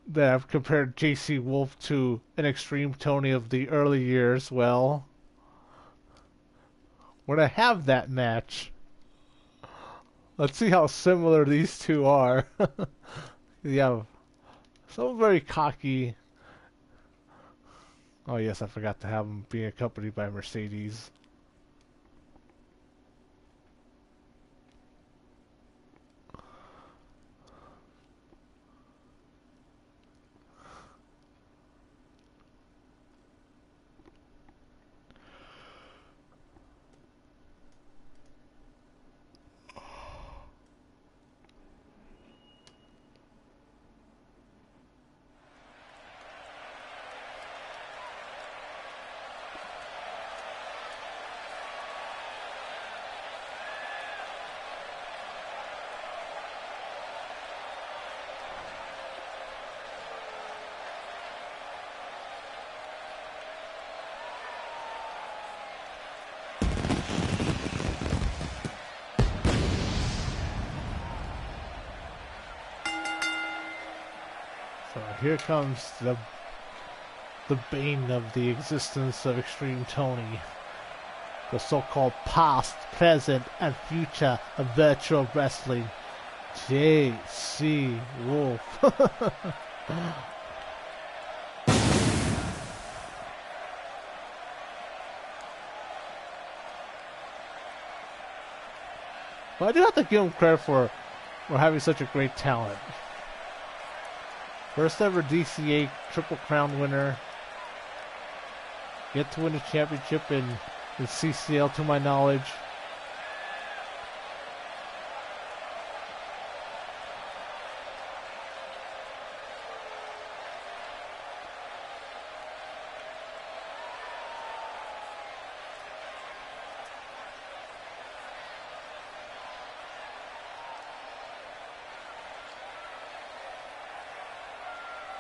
that I've compared JC Wolf to an XtremeTony of the early years, well, when I have that match, let's see how similar these two are. Yeah, so very cocky. Oh yes, I forgot to have him being accompanied by Mercedes. So here comes the bane of the existence of Extreme Tony. The so-called past, present, and future of virtual wrestling. J.C. Wolf. But I do have to give him credit for having such a great talent. First ever DCA Triple Crown winner. Yet to win a championship in CCL to my knowledge.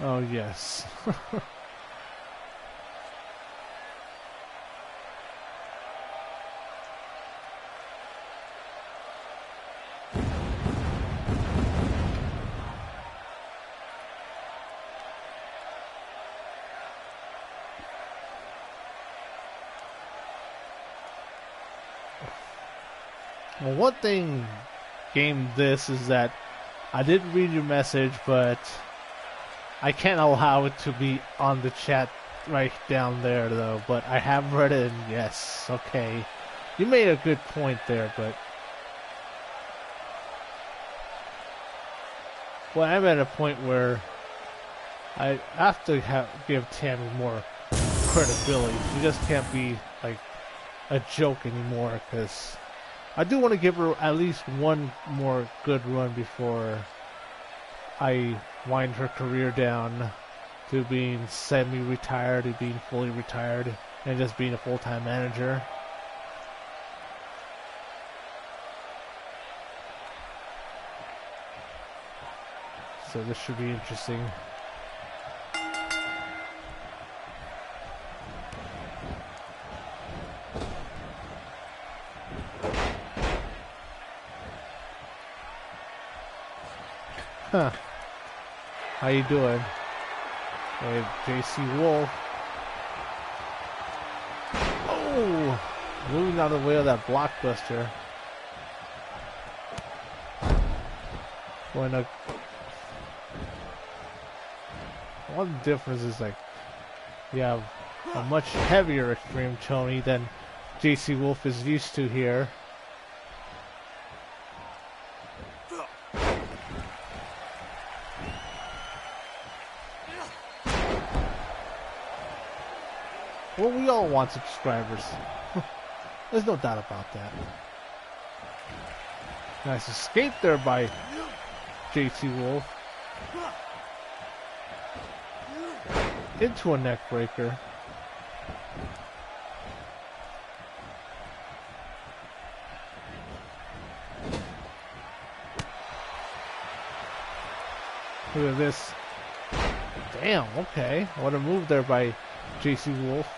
Oh yes. Well, one thing game this is that I didn't read your message, but I can't allow it to be on the chat right down there, though. But I have read it, and yes, okay. You made a good point there, but... Well, I'm at a point where I have to give Tammy more credibility. She just can't be, like, a joke anymore, because I do want to give her at least one more good run before I wind her career down to being semi-retired, to being fully retired, and just being a full-time manager. So this should be interesting. Huh. How you doing? Hey, J.C. Wolf. Oh! Moving out of the way of that blockbuster. When one difference is like you have a much heavier Extreme Tony than J.C. Wolf is used to here. Well, we all want subscribers. There's no doubt about that. Nice escape there by J.C. Wolf. Into a neck breaker. Look at this. Damn, okay. What a move there by J.C. Wolf.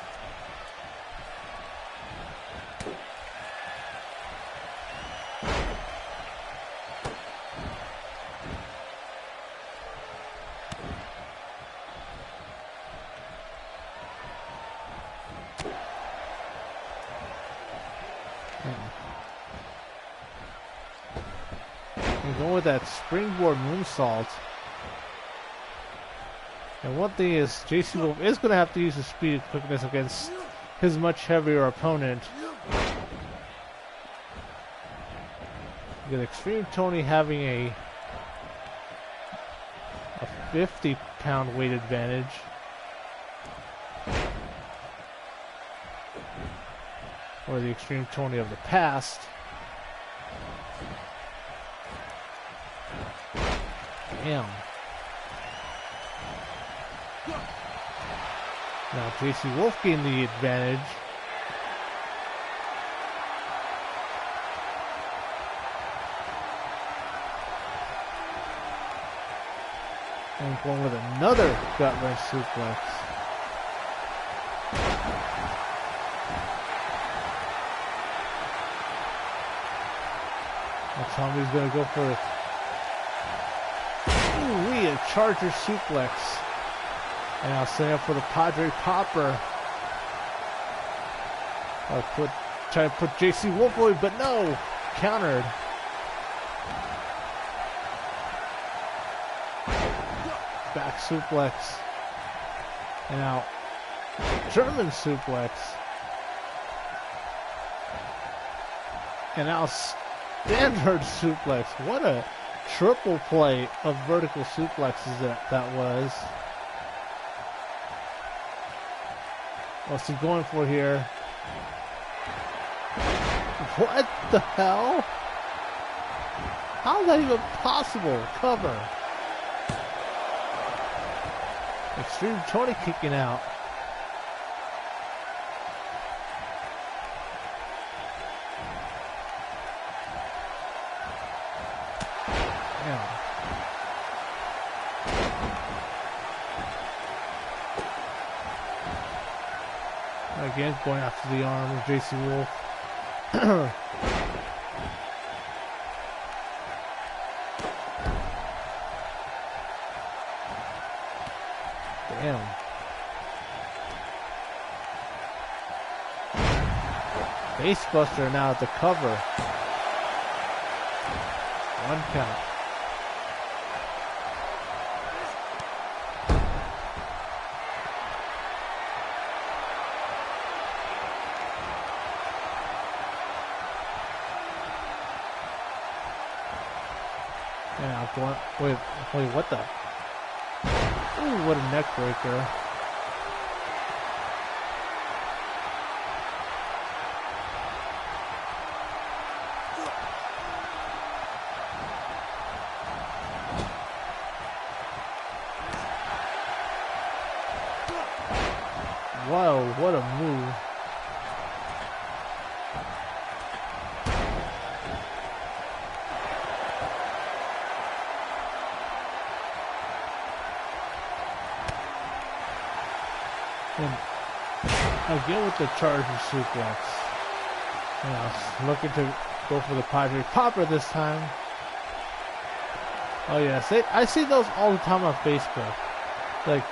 And going with that springboard moonsault. And one thing is, JC Wolf is going to have to use his speed and quickness against his much heavier opponent. You got XtremeTony having a 50-pound weight advantage. Or the XtremeTony of the past. Damn. Now JC Wolf gained the advantage. And going with another gut wrench suplex. Now Tommy's gonna go for a Charger suplex. And I'll set up for the Padre Popper. Try to put JC Wolf away, but no! Countered. Back suplex. And now German suplex. And now standard suplex. What a triple play of vertical suplexes that was. What's he going for here? What the hell? How is that even possible? Cover. XtremeTony kicking out. Again, going after the arm of JC Wolf. Damn. Facebuster now at the cover. One count. Yeah, going, wait, what the? Ooh, what a neck breaker. Whoa, what a move. And again with the Charger suplex. Yeah, looking to go for the Padre Popper this time. Oh yes, I see those all the time on Facebook. Like,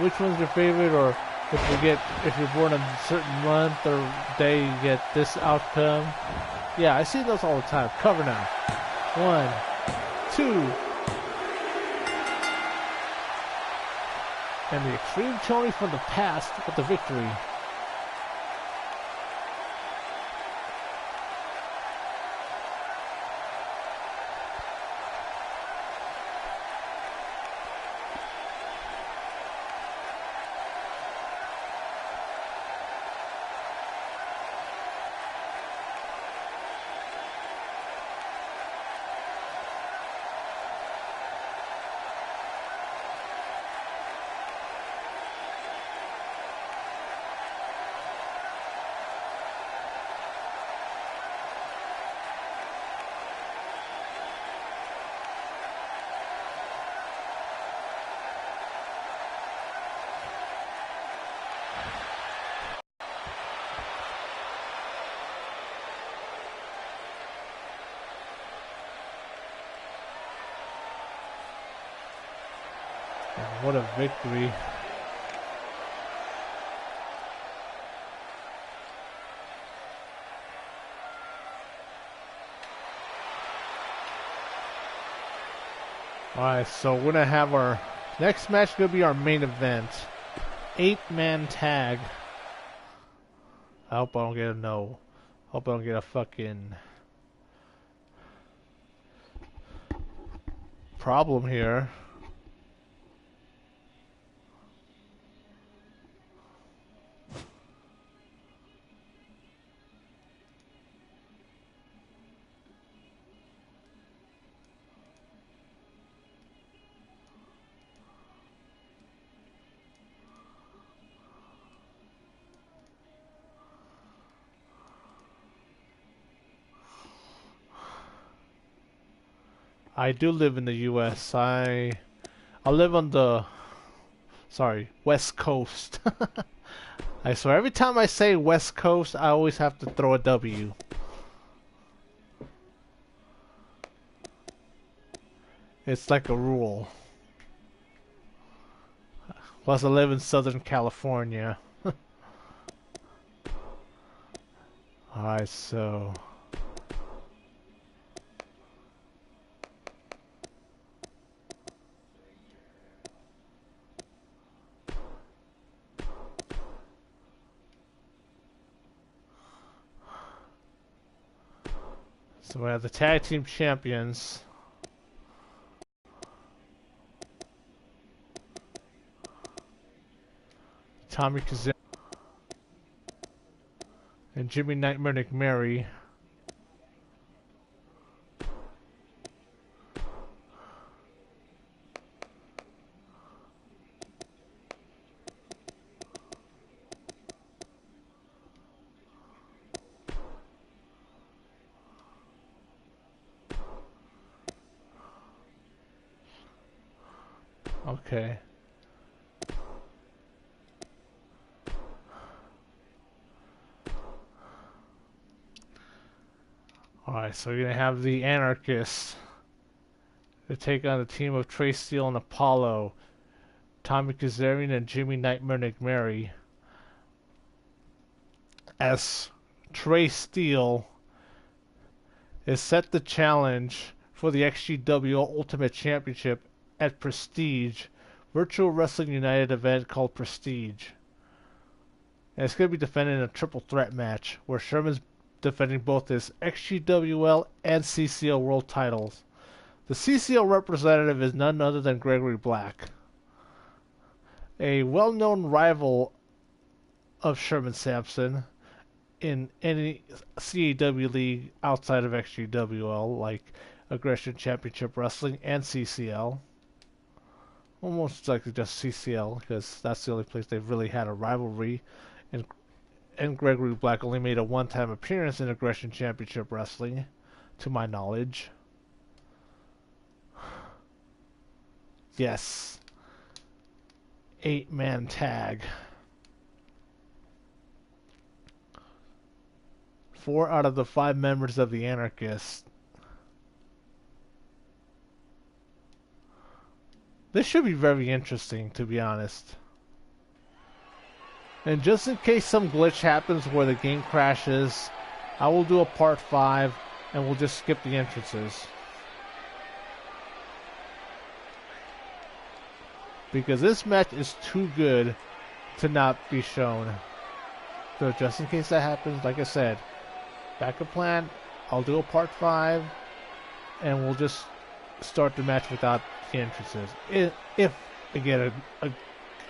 which one's your favorite, or if you're born a certain month or day, you get this outcome. Yeah, I see those all the time. Cover now. 1, 2. And the XtremeTony from the past with the victory. What a victory. Alright, so we're going to have our Next match is gonna be our main event. 8-man tag. I hope I don't get a no. Hope I don't get a fucking problem here. I do live in the US. I live on the West Coast. I swear every time I say West Coast, I always have to throw a W. It's like a rule. Plus I live in Southern California. Alright, so we have the tag team champions. Tommy Kazarian and Jimmy Nightmare McMurray. Okay. Alright, so you're gonna have the Anarchists to take on the team of Trey Steele and Apollo, Tommy Kazarian and Jimmy Nightmare McMurray. As Trey Steele is set to challenge for the XGWL Ultimate Championship at Prestige, Virtual Wrestling United event called Prestige. And it's going to be defended in a triple threat match where Sherman's defending both his XGWL and CCL world titles. The CCL representative is none other than Gregory Black, a well-known rival of Sherman Sampson in any CAW league outside of XGWL, like Aggression Championship Wrestling and CCL. Almost likely just CCL, because that's the only place they've really had a rivalry. And Gregory Black only made a one-time appearance in Aggression Championship Wrestling, to my knowledge. Yes. 8-man tag. 4 out of the 5 members of the Anarchists. This should be very interesting, to be honest. And just in case some glitch happens where the game crashes, I will do a part 5 and we'll just skip the entrances. Because this match is too good to not be shown. So just in case that happens, like I said, backup plan, I'll do a part 5 and we'll just start the match without the entrances. If I get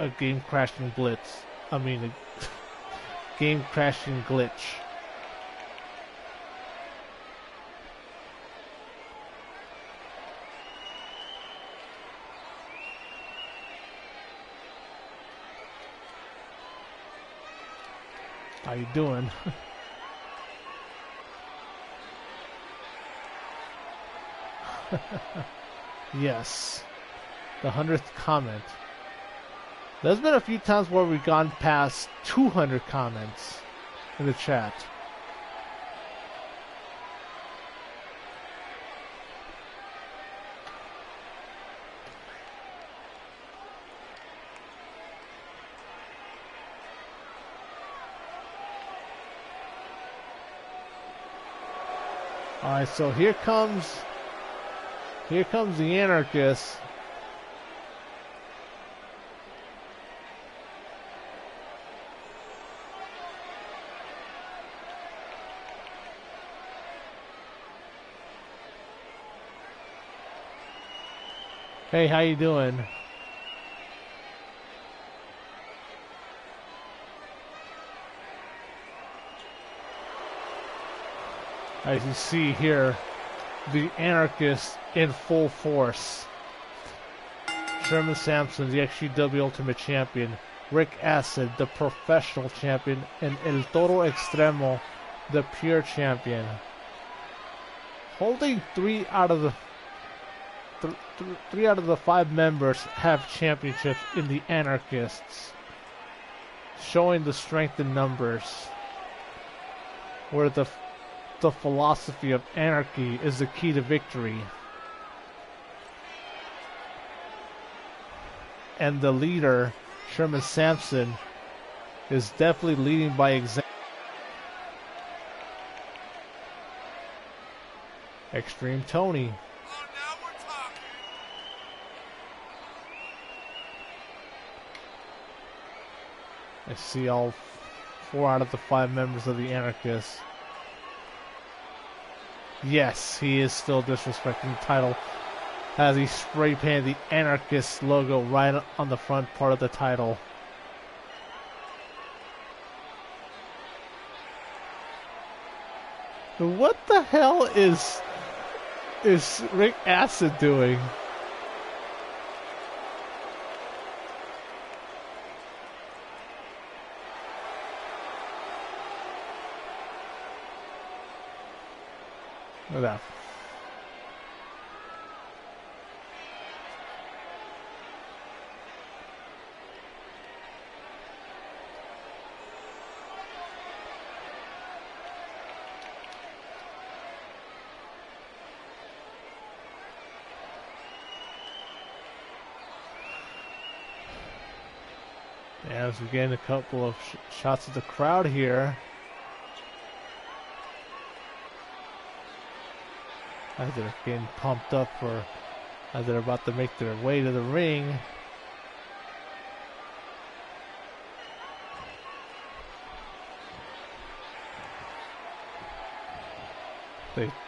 a game crashing blitz. I mean, a game crashing glitch. How you doing? Yes. The 100th comment. There's been a few times where we've gone past 200 comments in the chat. Alright, so here comes the Anarchists. Hey, how you doing? As you see here, the anarchists in full force. Sherman Sampson, the XGWL Ultimate Champion. Rick Acid, the Professional Champion. And El Toro Extremo, the Pure Champion. Holding three out of the 5 members have championships in the anarchists. Showing the strength in numbers. Where the philosophy of anarchy is the key to victory. And the leader, Sherman Sampson, is definitely leading by example. XtremeTony. I see all 4 out of the 5 members of the anarchists. Yes, he is still disrespecting the title as he spray painted the anarchist logo right on the front part of the title. What the hell is Rick Acid doing? Look at that. As we get a couple of shots of the crowd here. As they're getting pumped up for as they're about to make their way to the ring.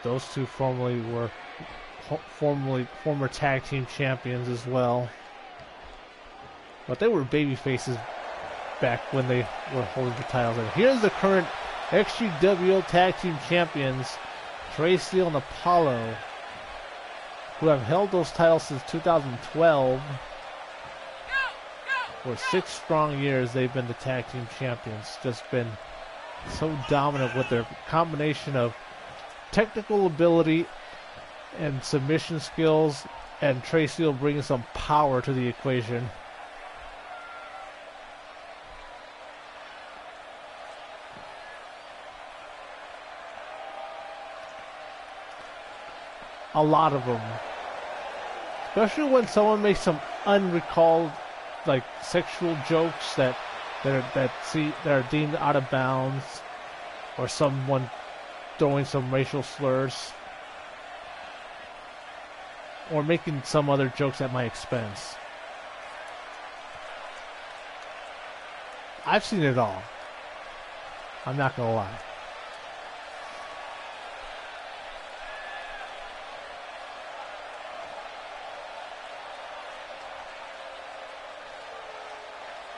Those two were former tag team champions as well. But they were baby faces back when they were holding the titles. And here's the current XGWL tag team champions, Trey Steele and Apollo, who have held those titles since 2012. For 6 strong years, they've been the tag team champions. Just been so dominant with their combination of technical ability and submission skills, and Trey Steele bringing some power to the equation. A lot of them. Especially when someone makes some unrecalled, like, sexual jokes that are deemed out of bounds, or someone throwing some racial slurs, or making some other jokes at my expense. I've seen it all. I'm not gonna lie.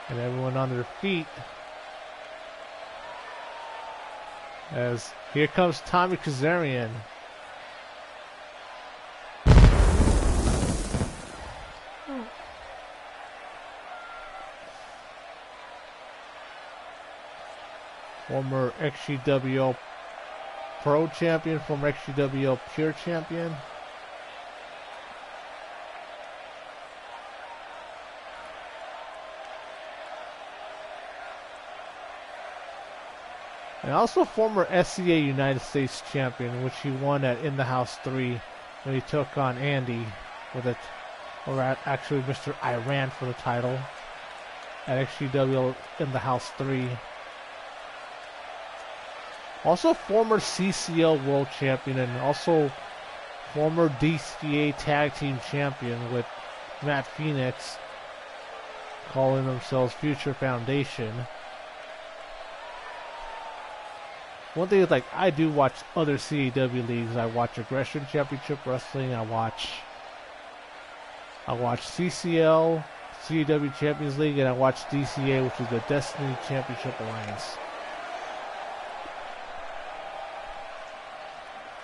And everyone on their feet. As here comes Tommy Kazarian. Former XGWL Pro Champion, former XGWL Pure Champion. And also former SCA United States Champion, which he won at In the House 3 when he took on Andy with it, or actually Mr. Iran for the title at XGWL In the House 3. Also former CCL World Champion and also former DCA Tag Team Champion with Matt Phoenix, calling themselves Future Foundation. One thing is, like, I do watch other CAW leagues. I watch Aggression Championship Wrestling. I watch I watched CCL, CAW Champions League, and I watched DCA, which is the Destiny Championship Alliance.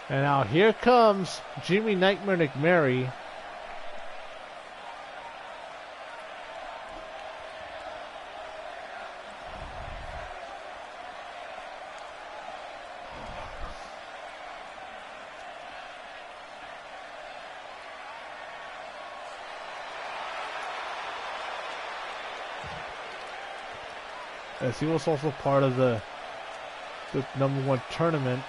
And now here comes Jimmy Nightmare McMary. As he was also part of the #1 tournament.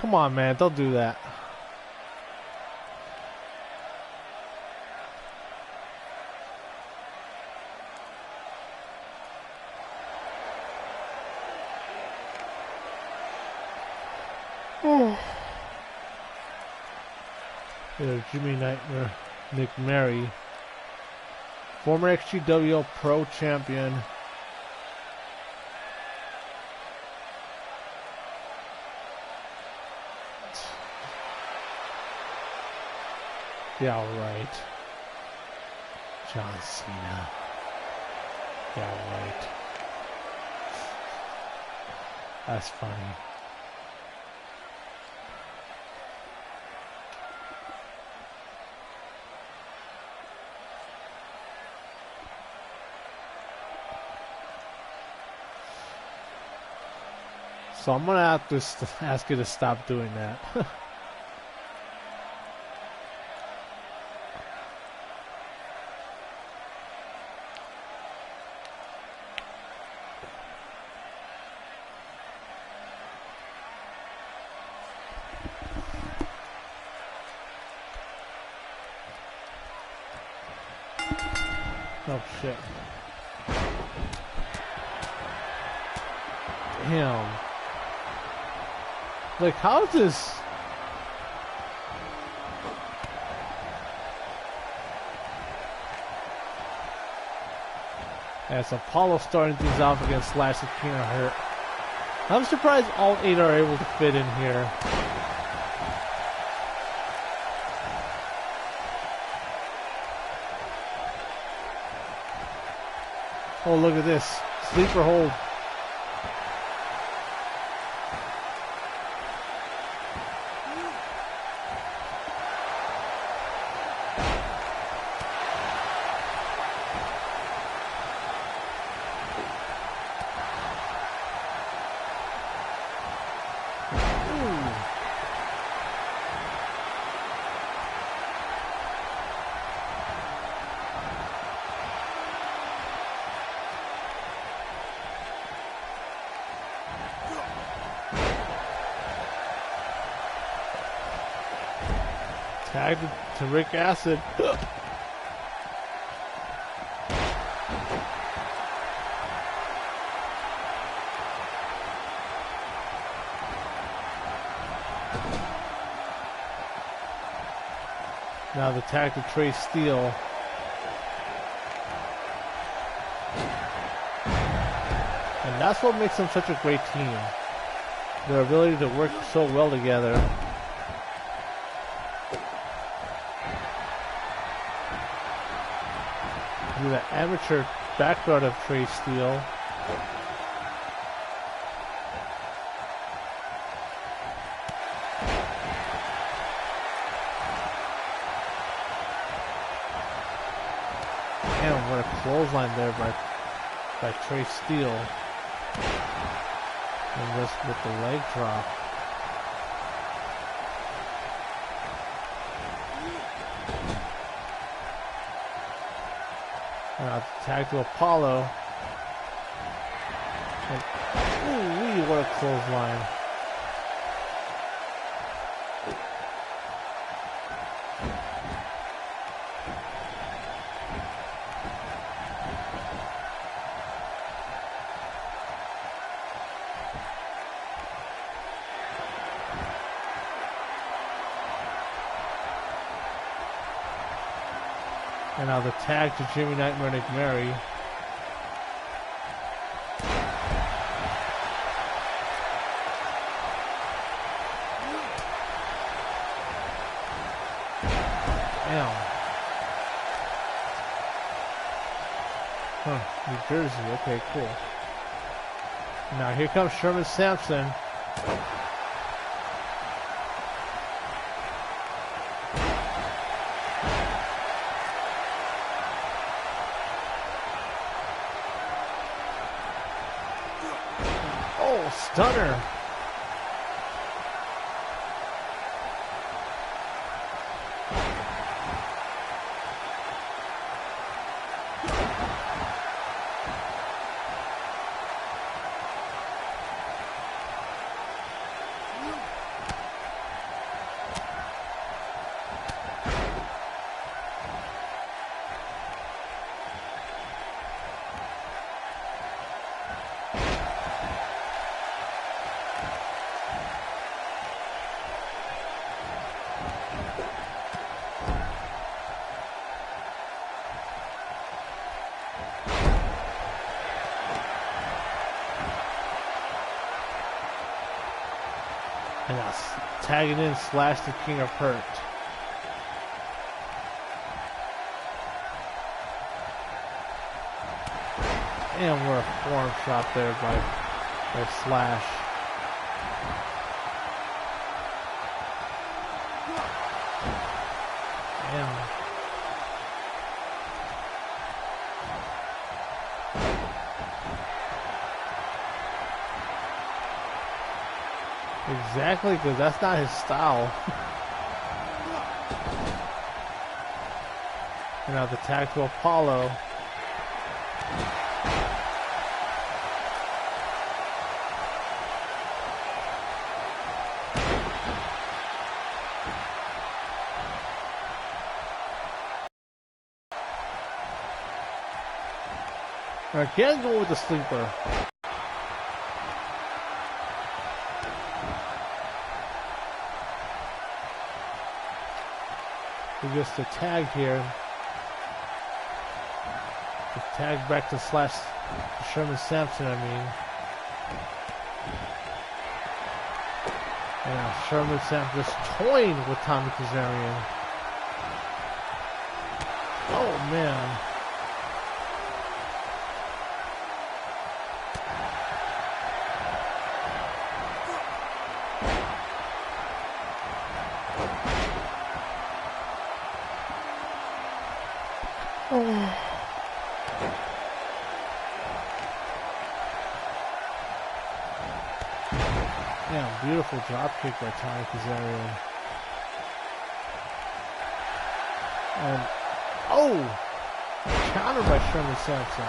Come on, man, don't do that. Here's Jimmy Nightmare McMary, former XGWL Pro Champion. Yeah, right. John Cena. Yeah, right. That's funny. So I'm gonna have to ask you to stop doing that. Oh shit. Damn. Like, how is this? As Apollo starting things off against Slash and King are hurt. I'm surprised all 8 are able to fit in here. Oh, look at this. Sleeper hold. Tagged to Rick Acid. Now the tag to Trey Steele. And that's what makes them such a great team. Their ability to work so well together. The amateur background of Trey Steele. Damn, what a clothesline there by Trey Steele. And this with the leg drop. Tag to Apollo. And, ooh, what a clothesline. And now the tag to Jimmy Nightmare Nick Mary. Damn. Huh, New Jersey, okay, cool. Now here comes Sherman Sampson. Oh, stunner. And now tagging in Slash the King of Hurt. And we're a forearm shot there by Slash. And exactly, because that's not his style. And now the tag to Apollo. Again, going with the sleeper. He gets the tag here. The tag back to Slash, to Sherman Sampson, I mean. And now Sherman Sampson just toying with Tommy Kazarian. Oh man. Yeah, beautiful drop kick by Tommy Kazarian. And oh, counter by Sherman Sampson.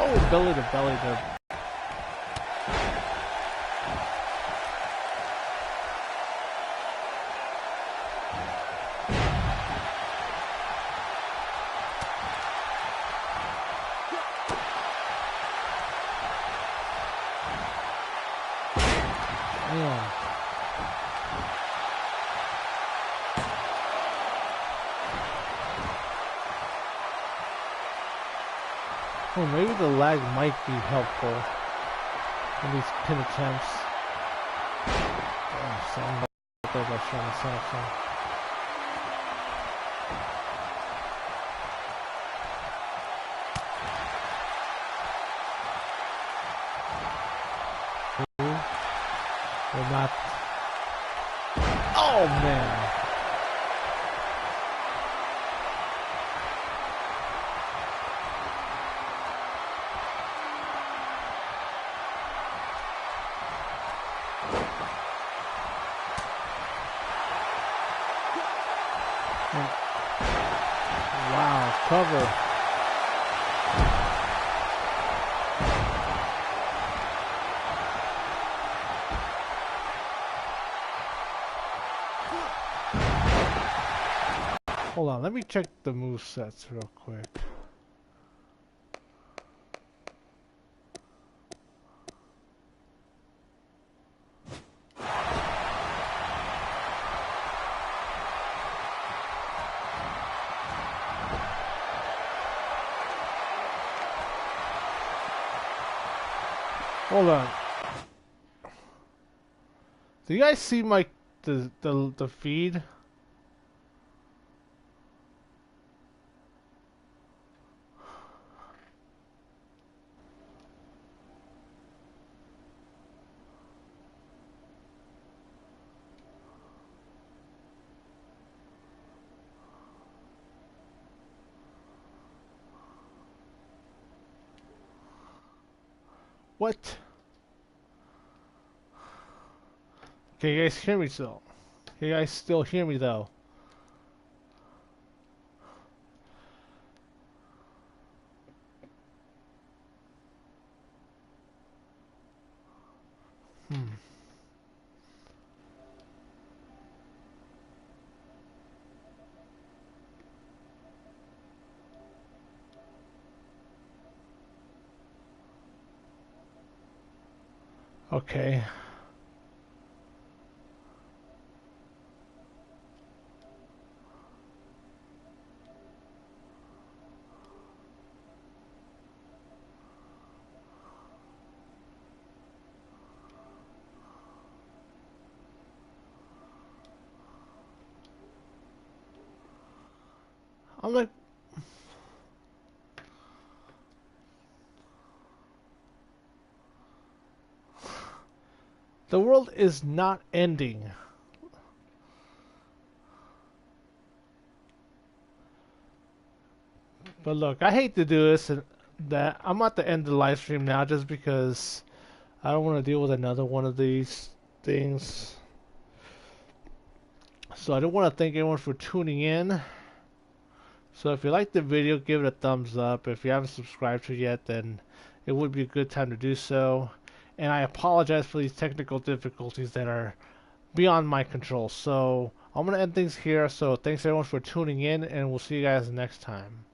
Oh, belly to belly to. Yeah. Well, maybe the lag might be helpful in these pin attempts. Oh, something like that by Sherman Sampson. Will not. Oh man. cover. Hold on, let me check the movesets real quick. Hold on. Do you guys see my the feed? What? Can you guys hear me still? Can you guys still hear me though? Okay. I'm like, the world is not ending. But look, I hate to do this and that. I'm about to end the live stream now just because I don't want to deal with another one of these things. So I do want to thank everyone for tuning in. So if you liked the video, give it a thumbs up. If you haven't subscribed to it yet, then it would be a good time to do so. And I apologize for these technical difficulties that are beyond my control. So I'm going to end things here. So thanks everyone for tuning in, and we'll see you guys next time.